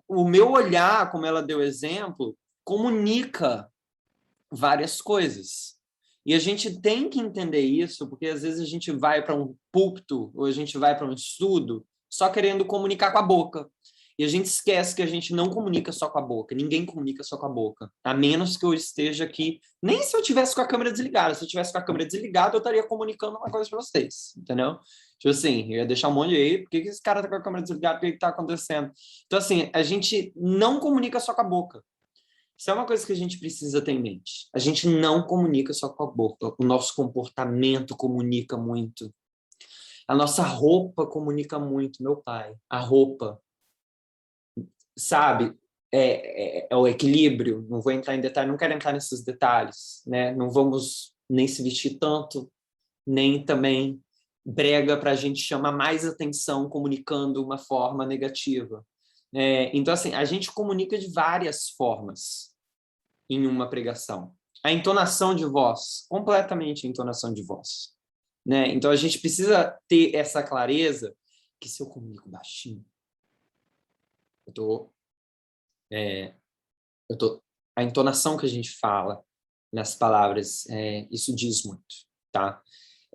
o meu olhar, como ela deu exemplo, comunica várias coisas. E a gente tem que entender isso, porque às vezes a gente vai para um púlpito, ou a gente vai para um estudo, só querendo comunicar com a boca. E a gente esquece que a gente não comunica só com a boca, ninguém comunica só com a boca, a menos que eu esteja aqui, nem se eu tivesse com a câmera desligada, se eu tivesse com a câmera desligada, eu estaria comunicando uma coisa para vocês, entendeu? Tipo assim, eu ia deixar um monte de aí, por que esse cara tá com a câmera desligada, o que tá acontecendo? Então assim, a gente não comunica só com a boca. Isso é uma coisa que a gente precisa ter em mente. A gente não comunica só com a boca, o nosso comportamento comunica muito. A nossa roupa comunica muito, meu pai. A roupa, sabe, é o equilíbrio. Não vou entrar em detalhe, não quero entrar nesses detalhes, né? Não vamos nem se vestir tanto, nem também brega para a gente chamar mais atenção comunicando uma forma negativa. Então, assim, a gente comunica de várias formas em uma pregação. A entonação de voz, completamente a entonação de voz, né? Então, a gente precisa ter essa clareza que se eu comunico baixinho, a entonação que a gente fala nas palavras, isso diz muito, tá?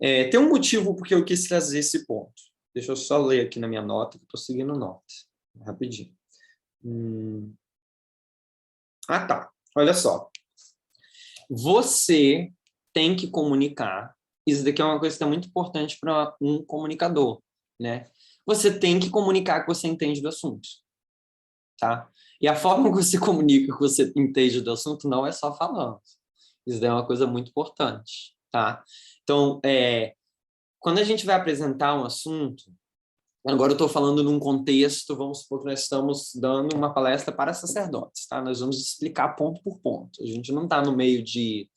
Tem um motivo porque eu quis trazer esse ponto. Deixa eu só ler aqui na minha nota, que eu estou seguindo nota. Rapidinho. Tá. Olha só. Você tem que comunicar. Isso daqui é uma coisa que é muito importante para um comunicador, né? Você tem que comunicar que você entende do assunto, tá? E a forma que você comunica que você entende do assunto não é só falando. Isso daí é uma coisa muito importante, tá? Então, quando a gente vai apresentar um assunto, Agora eu estou falando num contexto, vamos supor que nós estamos dando uma palestra para sacerdotes, tá? Nós vamos explicar ponto por ponto. A gente não está no meio de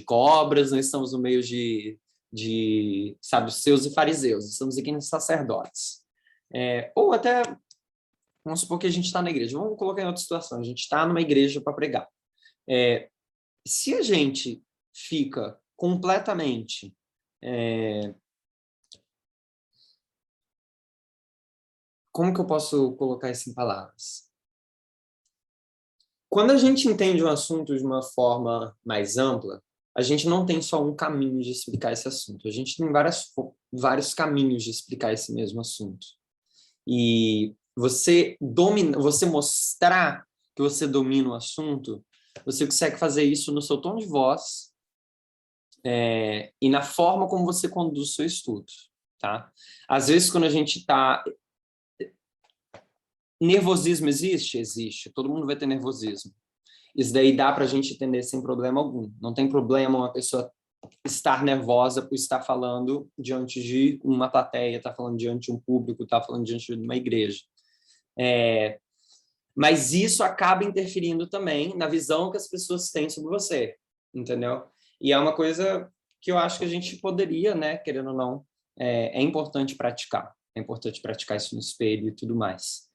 cobras, nós estamos no meio de saduceus e fariseus, estamos aqui nos sacerdotes. Ou até, vamos supor que a gente está na igreja, vamos colocar em outra situação, a gente está numa igreja para pregar. Se a gente fica completamente... como que eu posso colocar isso em palavras? Quando a gente entende um assunto de uma forma mais ampla, a gente não tem só um caminho de explicar esse assunto. A gente tem vários caminhos de explicar esse mesmo assunto. E você mostrar que você domina o assunto, você consegue fazer isso no seu tom de voz e na forma como você conduz o seu estudo. Tá? Às vezes, quando a gente está... Nervosismo existe? Existe. Todo mundo vai ter nervosismo. Isso daí dá para a gente entender sem problema algum. Não tem problema uma pessoa estar nervosa por estar falando diante de uma plateia, estar falando diante de um público, estar falando diante de uma igreja. Mas isso acaba interferindo também na visão que as pessoas têm sobre você, entendeu? E é uma coisa que eu acho que a gente poderia, né, querendo ou não, é importante praticar. É importante praticar isso no espelho e tudo mais.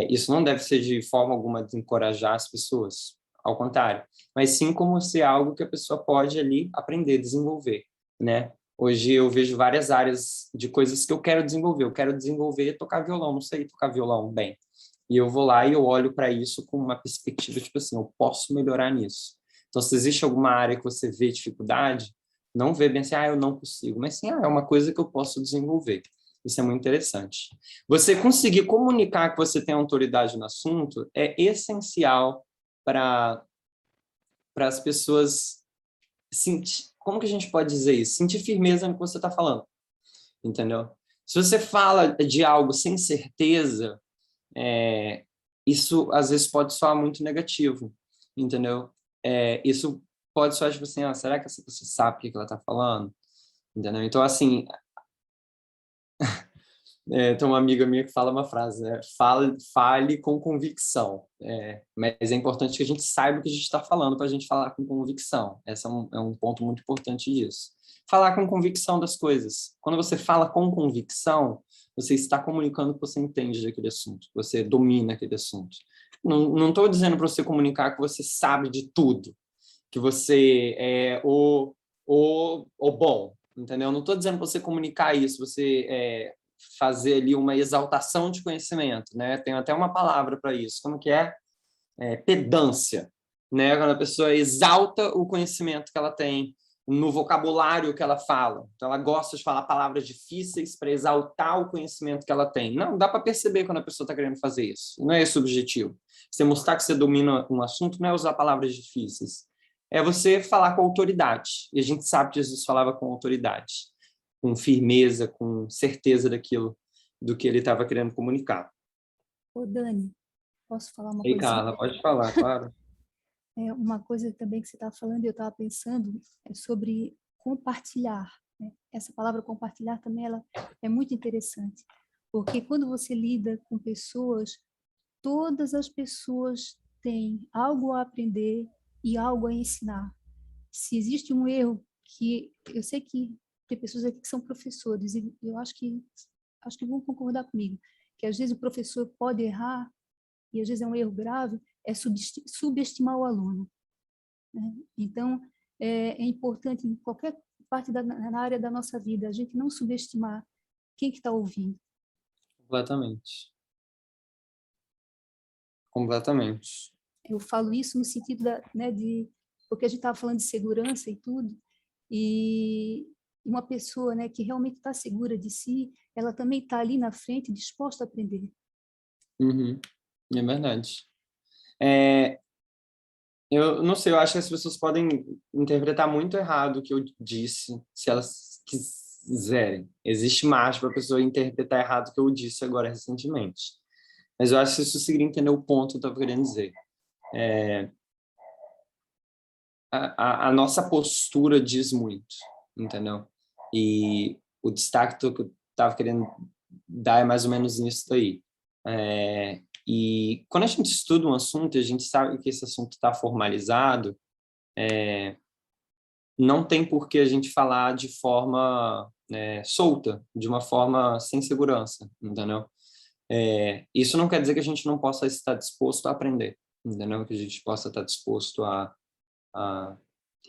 Isso não deve ser de forma alguma desencorajar as pessoas, ao contrário, mas sim como ser algo que a pessoa pode ali aprender, desenvolver, né? Hoje eu vejo várias áreas de coisas que eu quero desenvolver tocar violão, não sei tocar violão bem. E eu vou lá e eu olho para isso com uma perspectiva, tipo assim, eu posso melhorar nisso. Então, se existe alguma área que você vê dificuldade, não vê bem assim, eu não consigo, mas sim, é uma coisa que eu posso desenvolver. Isso é muito interessante. Você conseguir comunicar que você tem autoridade no assunto é essencial para as pessoas sentir, como que a gente pode dizer isso? Sentir firmeza no que você está falando, entendeu? Se você fala de algo sem certeza, isso às vezes pode soar muito negativo, entendeu? Isso pode soar tipo assim, será que essa pessoa sabe o que ela está falando? Entendeu? Então, assim... tem uma amiga minha que fala uma frase, né? Fale com convicção. Mas é importante que a gente saiba o que a gente está falando para a gente falar com convicção. Esse é um ponto muito importante disso. Falar com convicção das coisas. Quando você fala com convicção, você está comunicando que você entende daquele assunto, que você domina aquele assunto. Não estou dizendo para você comunicar que você sabe de tudo, que você é o bom, entendeu? Não estou dizendo para você comunicar isso, você... fazer ali uma exaltação de conhecimento, né? Tem até uma palavra para isso. Como que é? Pedância, né? Quando a pessoa exalta o conhecimento que ela tem no vocabulário que ela fala. Então, ela gosta de falar palavras difíceis para exaltar o conhecimento que ela tem. Não, dá para perceber quando a pessoa está querendo fazer isso. Não é esse o objetivo. Você mostrar que você domina um assunto não é usar palavras difíceis. É você falar com autoridade. E a gente sabe que Jesus falava com autoridade, com firmeza, com certeza do que ele estava querendo comunicar. Ô, Dani, posso falar uma Ei, coisa? Carla, pode falar, claro. Uma coisa também que você estava falando, eu estava pensando, sobre compartilhar, né? Essa palavra compartilhar também ela é muito interessante, porque quando você lida com pessoas, todas as pessoas têm algo a aprender e algo a ensinar. Se existe um erro que eu sei que tem pessoas aqui que são professores e eu acho que vão concordar comigo, que às vezes o professor pode errar e às vezes é um erro grave, é subestimar o aluno, né? Então, é importante em qualquer parte na área da nossa vida, a gente não subestimar quem que está ouvindo. Completamente. Completamente. Eu falo isso no sentido porque a gente estava falando de segurança e tudo, e uma pessoa, né, que realmente está segura de si, ela também está ali na frente disposta a aprender. Uhum. É verdade. Eu não sei, eu acho que as pessoas podem interpretar muito errado o que eu disse, se elas quiserem. Existe margem para a pessoa interpretar errado o que eu disse agora recentemente. Mas eu acho que isso seria entender o ponto que eu estava querendo dizer. A nossa postura diz muito, entendeu? E o destaque que eu estava querendo dá mais ou menos nisso daí. E quando a gente estuda um assunto, a gente sabe que esse assunto está formalizado, não tem por que a gente falar de forma solta, de uma forma sem segurança, entendeu? Isso não quer dizer que a gente não possa estar disposto a aprender, entendeu? Que a gente possa estar disposto a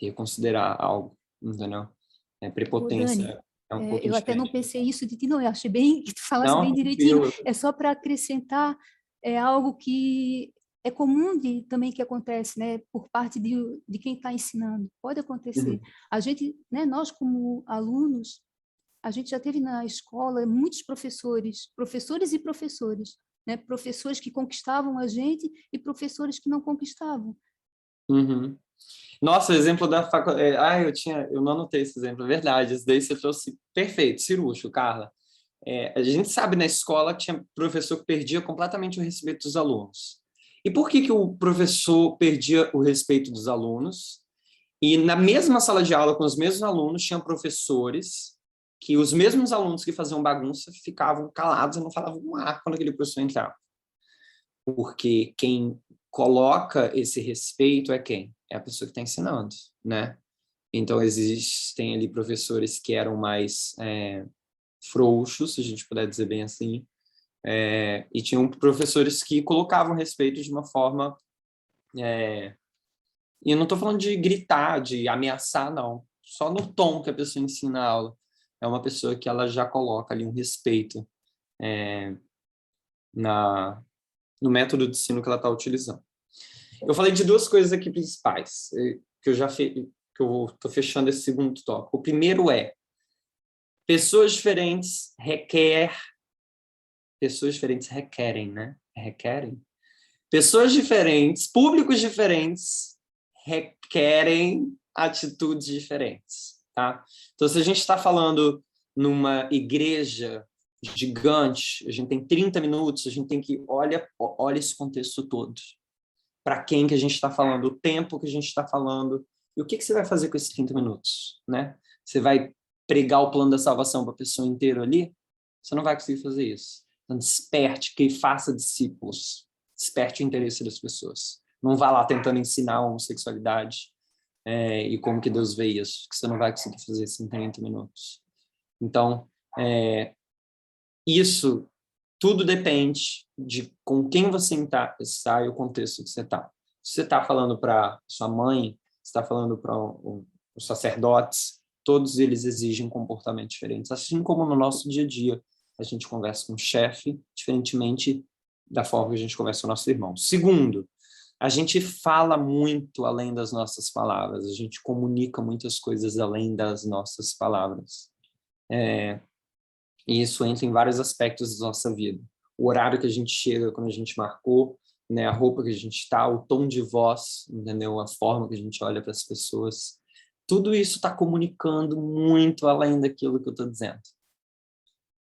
reconsiderar algo, entendeu? Prepotência Dani, é um pouco eu até não diferente. pensei isso de ti, não, eu achei bem que tu falasse bem Não, direitinho, tranquilo. é só para acrescentar algo que é comum também que acontece, né, por parte de quem está ensinando, pode acontecer. A gente, né, nós como alunos, a gente já teve na escola muitos professores e professores, né, professores que conquistavam a gente e professores que não conquistavam. Uhum. Nossa, o exemplo da faculdade. Eu não anotei esse exemplo, é verdade. Isso daí você trouxe perfeito, cirúrgico, Carla. A gente sabe na escola que tinha professor que perdia completamente o respeito dos alunos. E por que o professor perdia o respeito dos alunos? E na mesma sala de aula, com os mesmos alunos, tinha professores que os mesmos alunos que faziam bagunça ficavam calados e não falavam um ar quando aquele professor entrava. Porque quem coloca esse respeito é quem? É a pessoa que está ensinando, né? Então, existem ali professores que eram mais frouxos, se a gente puder dizer bem assim, e tinham professores que colocavam respeito de uma forma... E eu não estou falando de gritar, de ameaçar, não. Só no tom que a pessoa ensina a aula. É uma pessoa que ela já coloca ali um respeito no método de ensino que ela está utilizando. Eu falei de duas coisas aqui principais, que eu estou fechando esse segundo tópico. O primeiro é, pessoas diferentes requerem, né? Requerem? Pessoas diferentes, públicos diferentes, requerem atitudes diferentes, tá? Então, se a gente está falando numa igreja gigante, a gente tem 30 minutos, a gente tem que olha esse contexto todo. Para quem que a gente está falando, o tempo que a gente está falando, e o que você vai fazer com esses 30 minutos, né? Você vai pregar o plano da salvação para a pessoa inteira ali? Você não vai conseguir fazer isso. Então, desperte, que faça discípulos. Desperte o interesse das pessoas. Não vá lá tentando ensinar a homossexualidade e como que Deus vê isso, que você não vai conseguir fazer isso em 30 minutos. Então, isso tudo depende de com quem você está e o contexto que você está. Se você está falando para sua mãe, se está falando para os sacerdotes, todos eles exigem comportamentos diferentes. Assim como no nosso dia a dia, a gente conversa com o chefe, diferentemente da forma que a gente conversa com o nosso irmão. Segundo, a gente fala muito além das nossas palavras, a gente comunica muitas coisas além das nossas palavras. E isso entra em vários aspectos da nossa vida. O horário que a gente chega, quando a gente marcou, né, a roupa que a gente está, o tom de voz, entendeu? A forma que a gente olha para as pessoas. Tudo isso está comunicando muito além daquilo que eu estou dizendo.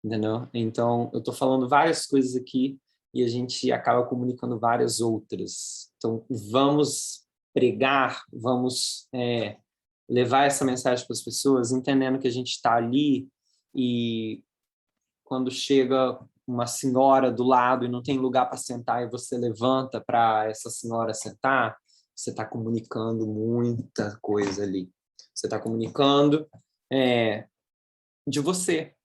Entendeu? Então, eu estou falando várias coisas aqui e a gente acaba comunicando várias outras. Então, vamos pregar, vamos levar essa mensagem para as pessoas, entendendo que a gente está ali e quando chega uma senhora do lado e não tem lugar para sentar e você levanta para essa senhora sentar, você está comunicando muita coisa ali. Você está comunicando de você,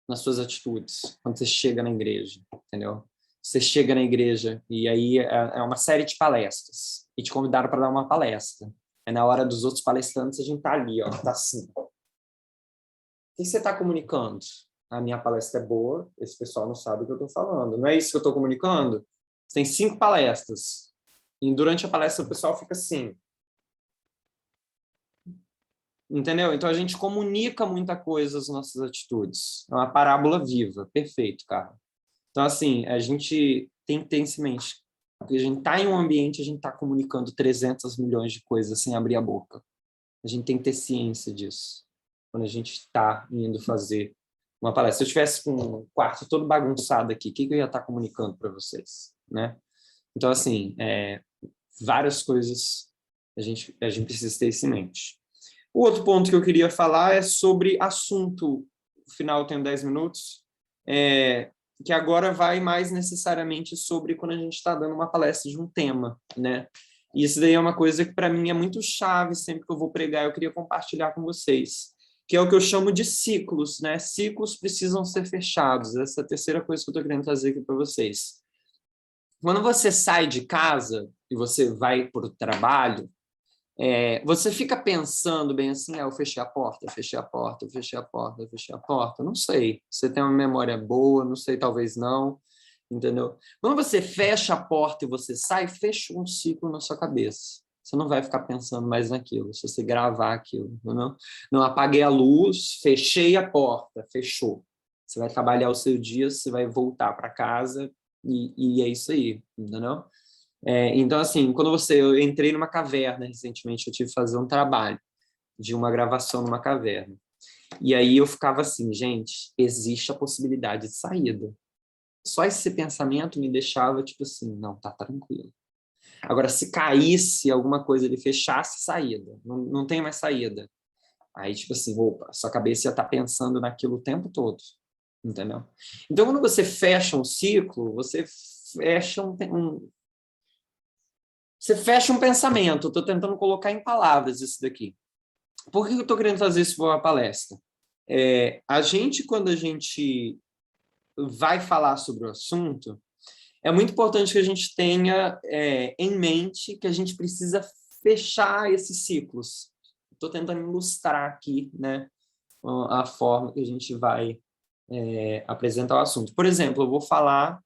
nas suas atitudes, quando você chega na igreja, entendeu? Você chega na igreja e aí é uma série de palestras e te convidaram para dar uma palestra. Na hora dos outros palestrantes, a gente está ali, ó, tá assim. O que você está comunicando? A minha palestra é boa, esse pessoal não sabe o que eu estou falando. Não é isso que eu estou comunicando? Você tem 5 palestras. E durante a palestra o pessoal fica assim. Entendeu? Então a gente comunica muita coisa as nossas atitudes. É uma parábola viva. Perfeito, cara. Então, assim, a gente tem que ter isso em mente. Porque a gente está em um ambiente, a gente está comunicando 300 milhões de coisas sem abrir a boca. A gente tem que ter ciência disso. Quando a gente está indo fazer uma palestra. Se eu estivesse com um quarto todo bagunçado aqui, o que eu ia estar comunicando para vocês, né? Então, assim, várias coisas a gente precisa ter isso em mente. O outro ponto que eu queria falar é sobre assunto. No final, eu tenho 10 minutos. que agora vai mais necessariamente sobre quando a gente está dando uma palestra de um tema, né? E isso daí é uma coisa que, para mim, é muito chave, sempre que eu vou pregar, eu queria compartilhar com vocês, que é o que eu chamo de ciclos, né? Ciclos precisam ser fechados. Essa é a terceira coisa que eu estou querendo trazer aqui para vocês. Quando você sai de casa e você vai para o trabalho, você fica pensando bem assim, eu fechei a porta, eu fechei a porta, eu fechei a porta, eu fechei a porta. Não sei. Você tem uma memória boa, não sei, talvez não. Entendeu? Quando você fecha a porta e você sai, fecha um ciclo na sua cabeça. Você não vai ficar pensando mais naquilo, se você gravar aquilo. Não apaguei a luz, fechei a porta, fechou. Você vai trabalhar o seu dia, você vai voltar para casa e é isso aí, entendeu? Então, assim, eu entrei numa caverna recentemente, eu tive que fazer um trabalho de uma gravação numa caverna. E aí eu ficava assim, gente, existe a possibilidade de saída. Só esse pensamento me deixava, tipo assim, não, tá tranquilo. Agora, se caísse alguma coisa, ele fechasse, saída. Não tem mais saída. Aí, tipo assim, opa, sua cabeça já tá pensando naquilo o tempo todo. Entendeu? Então, quando você fecha um ciclo, você fecha você fecha um pensamento. Eu tô tentando colocar em palavras isso daqui. Por que eu tô querendo fazer isso para uma palestra? Quando a gente vai falar sobre o assunto, é muito importante que a gente tenha em mente que a gente precisa fechar esses ciclos. Estou tentando ilustrar aqui, né, a forma que a gente vai apresentar o assunto. Por exemplo, eu vou falar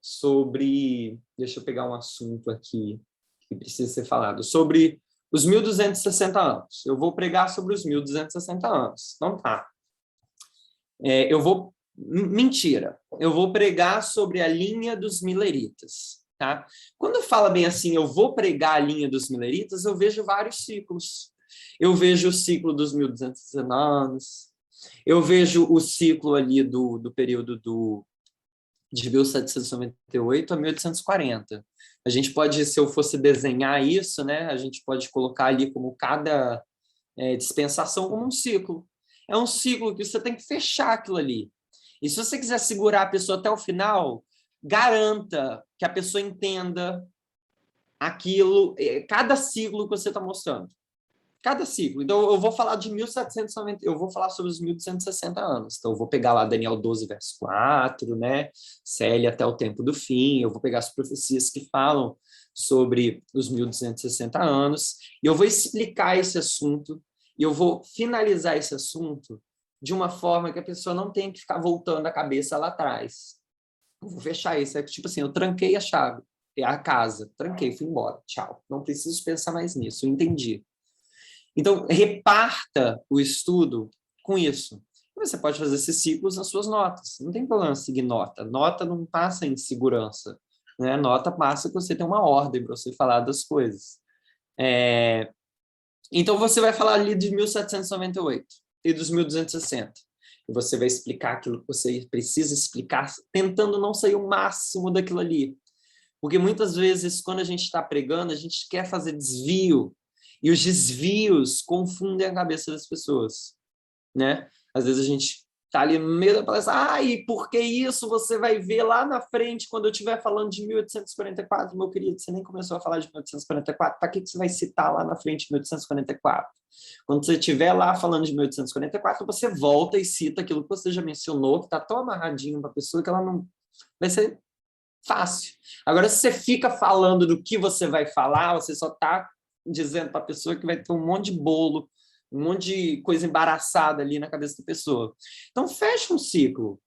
sobre... Deixa eu pegar um assunto aqui que precisa ser falado. Sobre os 1260 anos. Eu vou pregar sobre os 1260 anos. Então tá. Mentira, eu vou pregar sobre a linha dos mileritas, tá? Quando fala bem assim, eu vou pregar a linha dos mileritas, eu vejo vários ciclos. Eu vejo o ciclo dos 1260 anos, eu vejo o ciclo ali do período de 1798 a 1840. A gente pode, se eu fosse desenhar isso, né, a gente pode colocar ali como cada dispensação como um ciclo. É um ciclo que você tem que fechar aquilo ali. E se você quiser segurar a pessoa até o final, garanta que a pessoa entenda aquilo, cada ciclo que você está mostrando. Cada ciclo. Então, eu vou falar de 1790, eu vou falar sobre os 1260 anos. Então, eu vou pegar lá Daniel 12, verso 4, né? Célia até o tempo do fim. Eu vou pegar as profecias que falam sobre os 1260 anos. E eu vou explicar esse assunto. E eu vou finalizar esse assunto de uma forma que a pessoa não tenha que ficar voltando a cabeça lá atrás. Eu vou fechar isso. É tipo assim, eu tranquei a chave, a casa, tranquei, fui embora, tchau. Não preciso pensar mais nisso, eu entendi. Então, reparta o estudo com isso. Você pode fazer esses ciclos nas suas notas. Não tem problema seguir nota. Nota não passa em segurança, né? Nota passa que você tem uma ordem para você falar das coisas. Então, você vai falar ali de 1798 e dos 1260. E você vai explicar aquilo que você precisa explicar, tentando não sair o máximo daquilo ali. Porque muitas vezes, quando a gente está pregando, a gente quer fazer desvio, e os desvios confundem a cabeça das pessoas, né? Às vezes a gente está ali no meio da palestra, e por que isso? Você vai ver lá na frente, quando eu estiver falando de 1844, meu querido, você nem começou a falar de 1844, para que você vai citar lá na frente 1844? Quando você estiver lá falando de 1844, você volta e cita aquilo que você já mencionou, que está tão amarradinho para a pessoa que ela não... Vai ser fácil. Agora, se você fica falando do que você vai falar, você só está dizendo para a pessoa que vai ter um monte de bolo, um monte de coisa embaraçada ali na cabeça da pessoa. Então, fecha um ciclo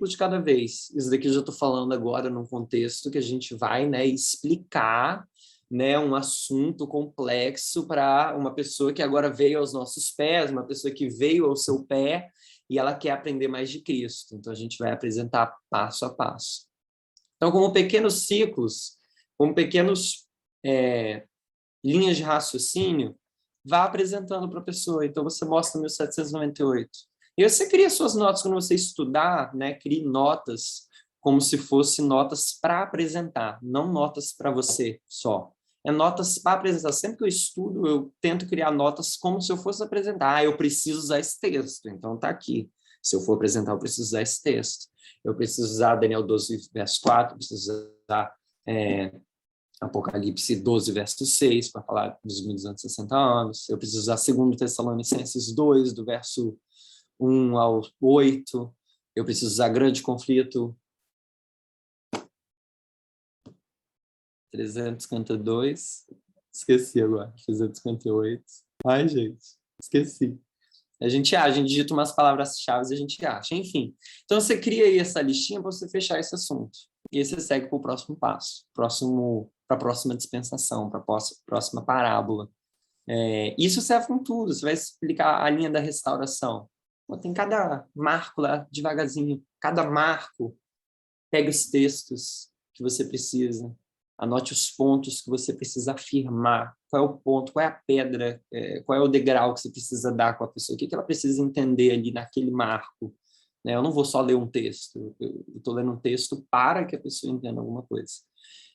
de cada vez. Isso daqui eu já estou falando agora num contexto que a gente vai, né, explicar, né, um assunto complexo para uma pessoa que agora veio aos nossos pés, uma pessoa que veio ao seu pé e ela quer aprender mais de Cristo. Então, a gente vai apresentar passo a passo. Então, como pequenos ciclos, como pequenos linhas de raciocínio, vá apresentando para a pessoa. Então, você mostra 1798. E você cria suas notas quando você estudar, né? Crie notas como se fossem notas para apresentar, não notas para você só. É notas para apresentar. Sempre que eu estudo, eu tento criar notas como se eu fosse apresentar. Eu preciso usar esse texto, então está aqui. Se eu for apresentar, eu preciso usar esse texto. Eu preciso usar Daniel 12, verso 4, eu preciso usar Apocalipse 12, verso 6, para falar dos 1260 anos. Eu preciso usar 2 Tessalonicenses 2, do verso 1 ao 8. Eu preciso usar grande conflito 352. Esqueci agora, 358. Ai, gente, esqueci. A gente digita umas palavras-chave e a gente acha. Enfim, então você cria aí essa listinha para você fechar esse assunto. E aí você segue para o próximo passo, para a próxima dispensação, para a próxima parábola. Isso serve com tudo. Você vai explicar a linha da restauração. Tem cada marco lá, devagarzinho. Cada marco, pega os textos que você precisa. Anote os pontos que você precisa afirmar. Qual é o ponto, qual é a pedra, qual é o degrau que você precisa dar com a pessoa, o que ela precisa entender ali naquele marco. Eu não vou só ler um texto, eu estou lendo um texto para que a pessoa entenda alguma coisa.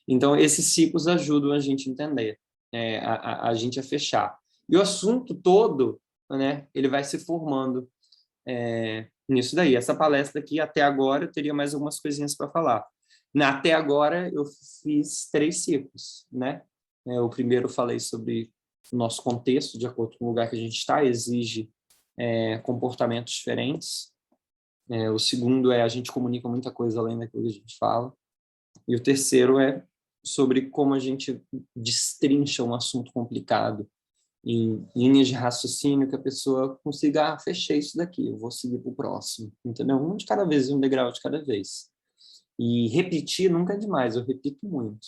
Então, esses ciclos ajudam a gente a entender, a gente a fechar. E o assunto todo, né, ele vai se formando nisso daí. Essa palestra aqui, até agora, eu teria mais algumas coisinhas para falar. Até agora, eu fiz 3 ciclos, né? O primeiro eu falei sobre o nosso contexto, de acordo com o lugar que a gente está, exige comportamentos diferentes. O segundo a gente comunica muita coisa além daquilo que a gente fala. E o terceiro é sobre como a gente destrincha um assunto complicado em linhas de raciocínio que a pessoa consiga, fechei isso daqui, eu vou seguir para o próximo, entendeu? Um de cada vez, um degrau de cada vez. E repetir nunca é demais, eu repito muito.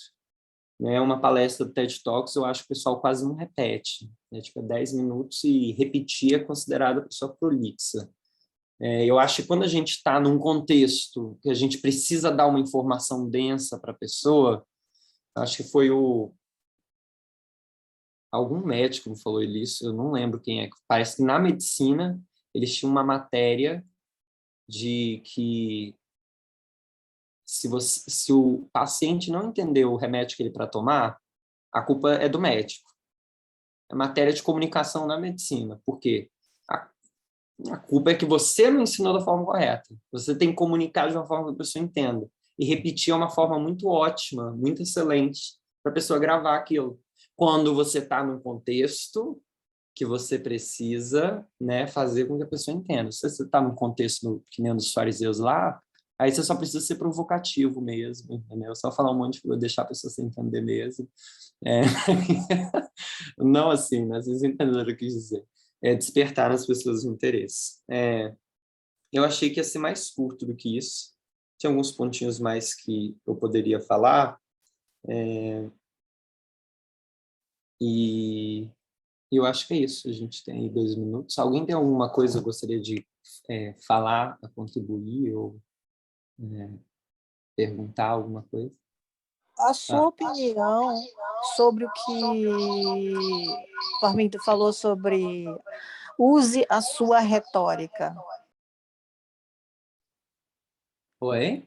Uma palestra do TED Talks, eu acho que o pessoal quase não repete. Tipo, 10 minutos e repetir é considerado a pessoa prolixa. Eu acho que quando a gente está num contexto que a gente precisa dar uma informação densa para a pessoa, acho que foi algum médico me falou isso, eu não lembro quem é. Parece que na medicina eles tinham uma matéria de que se o paciente não entendeu o remédio que ele para tomar, a culpa é do médico. É matéria de comunicação na medicina. Por quê? A culpa é que você não ensinou da forma correta. Você tem que comunicar de uma forma que a pessoa entenda. E repetir é uma forma muito ótima, muito excelente, para a pessoa gravar aquilo. Quando você está num contexto que você precisa, né, fazer com que a pessoa entenda. Se você está num contexto que nem um dos fariseus lá, aí você só precisa ser provocativo mesmo, entendeu? Só falar um monte de coisa, deixar a pessoa se entender mesmo. Não assim, né? Vocês entenderam o que eu quis dizer. Despertar nas pessoas o interesse. Eu achei que ia ser mais curto do que isso. Tinha alguns pontinhos mais que eu poderia falar. E eu acho que é isso. A gente tem aí 2 minutos. Alguém tem alguma coisa que eu gostaria de falar, a contribuir ou perguntar alguma coisa? A sua opinião sobre o que o Parmindo falou sobre use a sua retórica. Oi?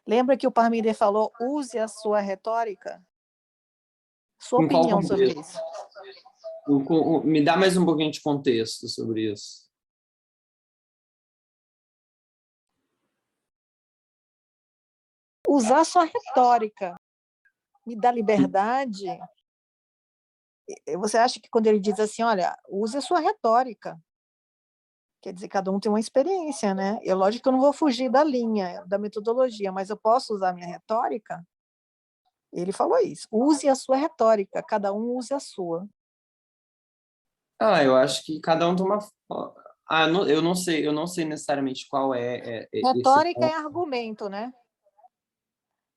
Lembra que o Parminder falou use a sua retórica? Sua Em qual opinião sobre contexto? isso. Me dá mais um pouquinho de contexto sobre isso. Usar sua retórica me dá liberdade. Você acha que quando ele diz assim, olha, use a sua retórica, quer dizer, cada um tem uma experiência, né? Lógico que eu não vou fugir da linha, da metodologia, mas eu posso usar a minha retórica? Ele falou isso. Use a sua retórica, cada um use a sua. Eu acho que cada um toma. Eu não sei necessariamente qual é esse Retórica é ponto. argumento, né?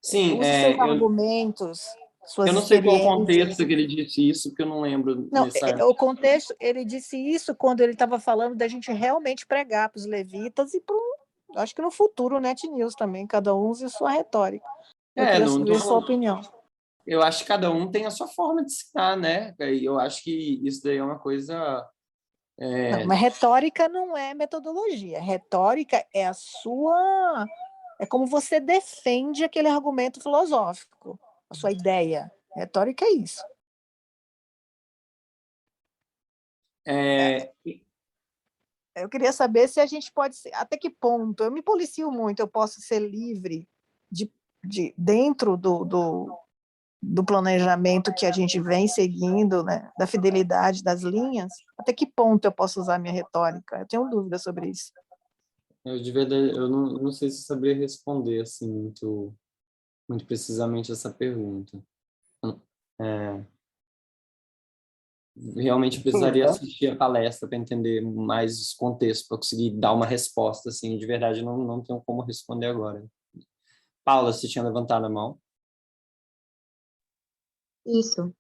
Sim, Use seus argumentos, suas eu não sei qual o experiências. contexto que ele disse isso, porque eu não lembro Não, necessariamente. o contexto, ele disse isso quando ele estava falando da gente realmente pregar para os levitas e para acho que no futuro, Net News também, cada um use sua retórica. Eu queria saber a sua opinião. Eu acho que cada um tem a sua forma de ensinar, né? E eu acho que isso daí é uma coisa... Não, mas retórica não é metodologia. Retórica é a sua... É como você defende aquele argumento filosófico, a sua ideia. Retórica é isso. eu queria saber se a gente pode ser, até que ponto, eu me policio muito, eu posso ser livre dentro do planejamento que a gente vem seguindo, né, da fidelidade das linhas, até que ponto eu posso usar minha retórica? Eu tenho dúvida sobre isso. Eu, de verdade, eu não sei se eu saberia responder, assim, muito precisamente essa pergunta. É, realmente precisaria assistir a palestra para entender mais os contextos, para conseguir dar uma resposta, assim, de verdade, não tenho como responder agora. Paula, você tinha levantado a mão? Isso.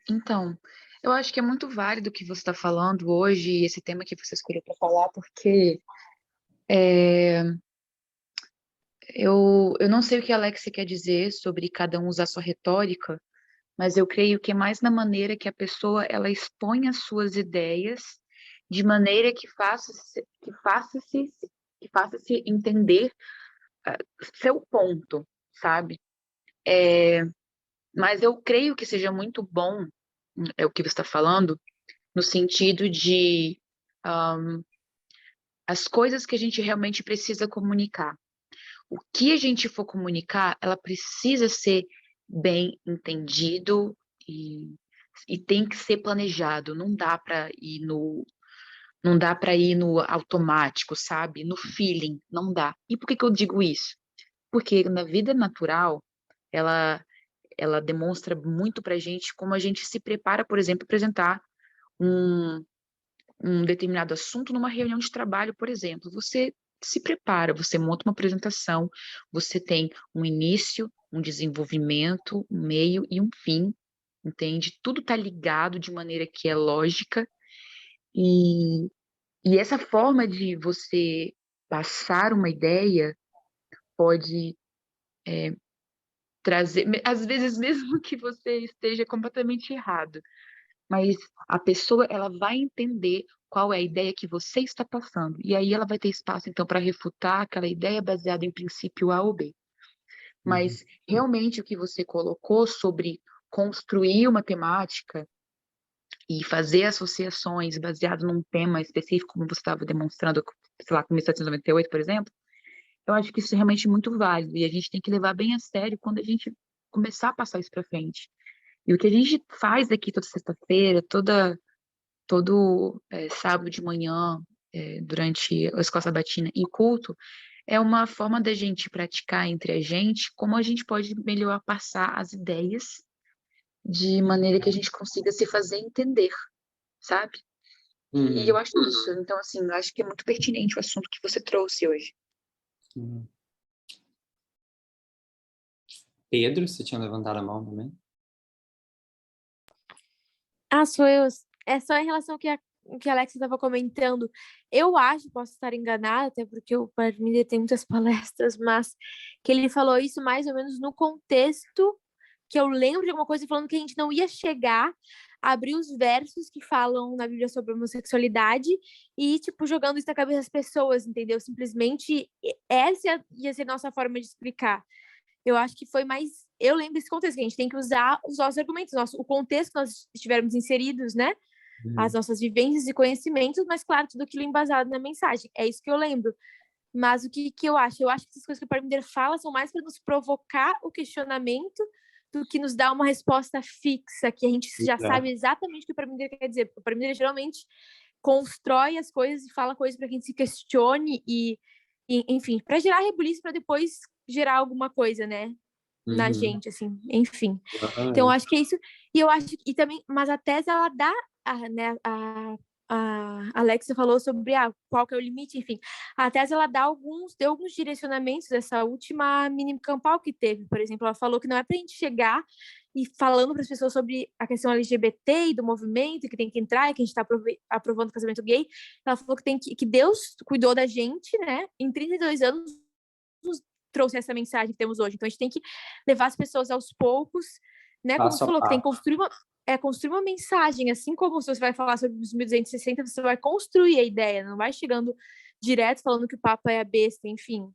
Então, eu acho que é muito válido o que você está falando hoje, esse tema que você escolheu para falar, porque eu não sei o que a Alexia quer dizer sobre cada um usar sua retórica, mas eu creio que é mais na maneira que a pessoa ela expõe as suas ideias de maneira que faça-se entender seu ponto, sabe? Mas eu creio que seja muito bom, é o que você está falando, no sentido de as coisas que a gente realmente precisa comunicar. O que a gente for comunicar, ela precisa ser bem entendido e tem que ser planejado. Não dá para ir no automático, sabe? No feeling, não dá. E por que eu digo isso? Porque na vida natural, ela ela demonstra muito para a gente como a gente se prepara, por exemplo, apresentar um, um determinado assunto numa reunião de trabalho, por exemplo. Você se prepara, você monta uma apresentação, você tem um início, um desenvolvimento, um meio e um fim, entende? Tudo está ligado de maneira que é lógica e, e essa forma de você passar uma ideia pode trazer, às vezes mesmo que você esteja completamente errado, mas a pessoa ela vai entender qual é a ideia que você está passando. E aí ela vai ter espaço, então, para refutar aquela ideia baseada em princípio A ou B. Mas, realmente, o que você colocou sobre construir uma temática e fazer associações baseado num tema específico, como você estava demonstrando, sei lá, com 1798, por exemplo, eu acho que isso é realmente muito válido. E a gente tem que levar bem a sério quando a gente começar a passar isso para frente. E o que a gente faz aqui toda sexta-feira, todo sábado de manhã, durante a escola sabatina e culto, é uma forma da gente praticar entre a gente como a gente pode melhor passar as ideias de maneira que a gente consiga se fazer entender, sabe? E eu acho isso. Então, assim, eu acho que é muito pertinente o assunto que você trouxe hoje. Pedro, você tinha levantado a mão também? Sou eu. É só em relação ao que a Alexa estava comentando. Eu acho, posso estar enganada, até porque o Parminder tem muitas palestras, mas que ele falou isso mais ou menos no contexto que eu lembro de alguma coisa falando que a gente não ia chegar a abrir os versos que falam na Bíblia sobre homossexualidade e, tipo, jogando isso na cabeça das pessoas, entendeu? Simplesmente essa ia ser a nossa forma de explicar. Eu acho que foi mais... Eu lembro desse contexto, que a gente tem que usar os nossos argumentos, o contexto que nós estivermos inseridos, né? As nossas vivências e conhecimentos, mas, claro, tudo aquilo embasado na mensagem. É isso que eu lembro. Mas o que eu acho? Eu acho que essas coisas que o Parminder fala são mais para nos provocar o questionamento do que nos dar uma resposta fixa, que a gente já sabe exatamente o que o Parminder quer dizer. O Parminder geralmente constrói as coisas e fala coisas para que a gente se questione e enfim, para gerar rebuliço, para depois gerar alguma coisa, né? Na gente, assim, enfim. Então, eu acho que é isso. E eu acho que também, mas a tese, ela dá, né, a Alexia falou sobre qual que é o limite, enfim. A tese, ela deu alguns direcionamentos dessa última mini campal que teve, por exemplo, ela falou que não é para a gente chegar e falando para as pessoas sobre a questão LGBT e do movimento, que tem que entrar, e que a gente está aprovando o casamento gay. Ela falou que Deus cuidou da gente, né, em 32 anos, trouxe essa mensagem que temos hoje. Então, a gente tem que levar as pessoas aos poucos, né? Como você falou, que tem que construir uma mensagem, assim como se você vai falar sobre os 1260, você vai construir a ideia, não vai chegando direto falando que o Papa é a besta, enfim.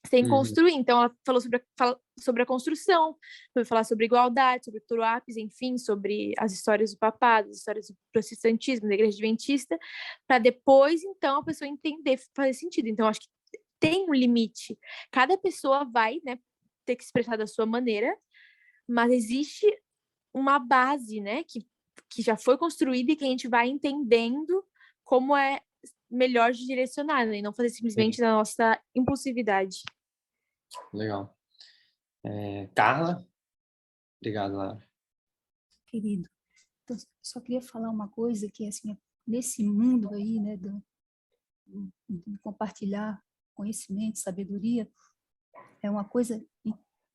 sem construir. Então, ela falou sobre a construção, foi falar sobre igualdade, sobre Toruapes, enfim, sobre as histórias do papado, as histórias do protestantismo, da igreja adventista, para depois, então, a pessoa entender, fazer sentido. Então, acho que tem um limite. Cada pessoa vai, né, ter que expressar da sua maneira, mas existe uma base, né, que já foi construída e que a gente vai entendendo como é melhor de direcionar, né, e não fazer simplesmente da nossa impulsividade. Legal. Carla? Obrigado, Lara. Querido, então, só queria falar uma coisa que, assim, nesse mundo aí, né, de compartilhar conhecimento, sabedoria, é uma coisa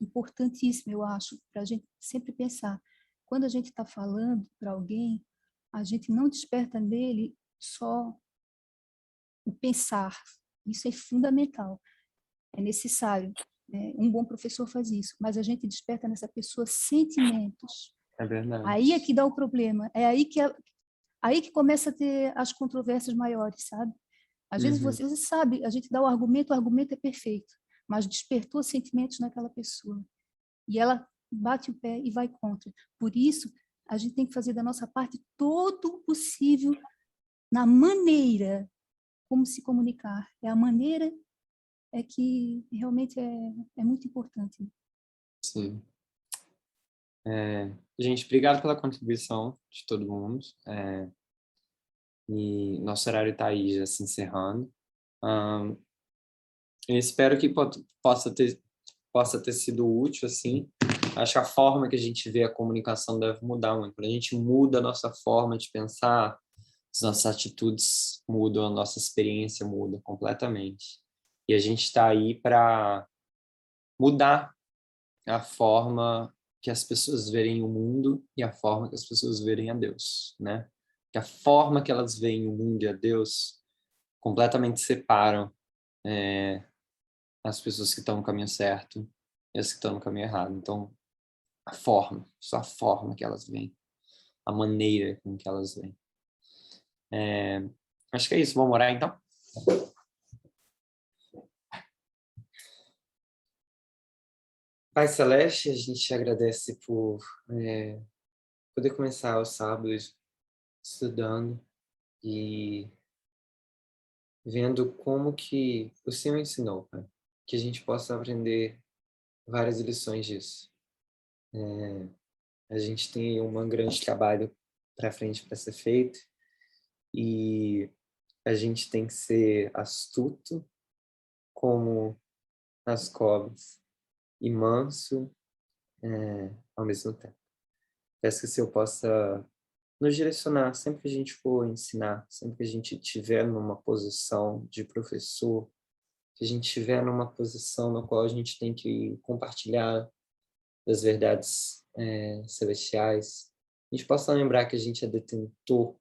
importantíssima, eu acho, para a gente sempre pensar. Quando a gente está falando para alguém, a gente não desperta nele só o pensar. Isso é fundamental, é necessário. Né? Um bom professor faz isso, mas a gente desperta nessa pessoa sentimentos. É verdade. Aí é que dá o problema, é aí que começa a ter as controvérsias maiores, sabe? Às vezes você sabe, a gente dá o argumento é perfeito, mas despertou sentimentos naquela pessoa. E ela bate o pé e vai contra. Por isso, a gente tem que fazer da nossa parte todo o possível na maneira como se comunicar. É a maneira que realmente é muito importante. Sim. Gente, obrigado pela contribuição de todo mundo. E nosso horário está aí já se encerrando. Eu espero que possa ter sido útil, assim. Acho que a forma que a gente vê a comunicação deve mudar muito. Quando a gente muda a nossa forma de pensar, as nossas atitudes mudam, a nossa experiência muda completamente. E a gente está aí para mudar a forma que as pessoas verem o mundo e a forma que as pessoas verem a Deus, né? Que a forma que elas veem o mundo e a Deus completamente separam as pessoas que estão no caminho certo e as que estão no caminho errado. Então, só a forma que elas veem, a maneira com que elas veem. Acho que é isso. Vamos orar, então? Pai Celeste, a gente te agradece por poder começar o sábado estudando e vendo como que o Senhor ensinou, Pai. Que a gente possa aprender várias lições disso. A gente tem um grande trabalho para frente para ser feito e a gente tem que ser astuto como as cobras e manso ao mesmo tempo. Peço que o Senhor possa nos direcionar sempre que a gente for ensinar, sempre que a gente estiver numa posição de professor, que a gente estiver numa posição na qual a gente tem que compartilhar das verdades celestiais, a gente possa lembrar que a gente é detentor,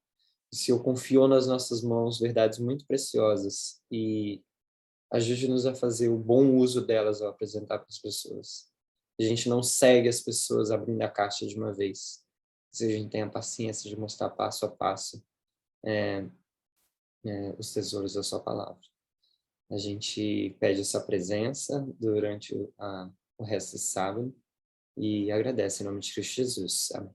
o Senhor confiou nas nossas mãos verdades muito preciosas e ajude-nos a fazer o bom uso delas ao apresentar para as pessoas. A gente não segue as pessoas abrindo a caixa de uma vez. Se a gente tem a paciência de mostrar passo a passo os tesouros da sua palavra. A gente pede essa presença durante o resto do sábado e agradece em nome de Cristo Jesus. Amém.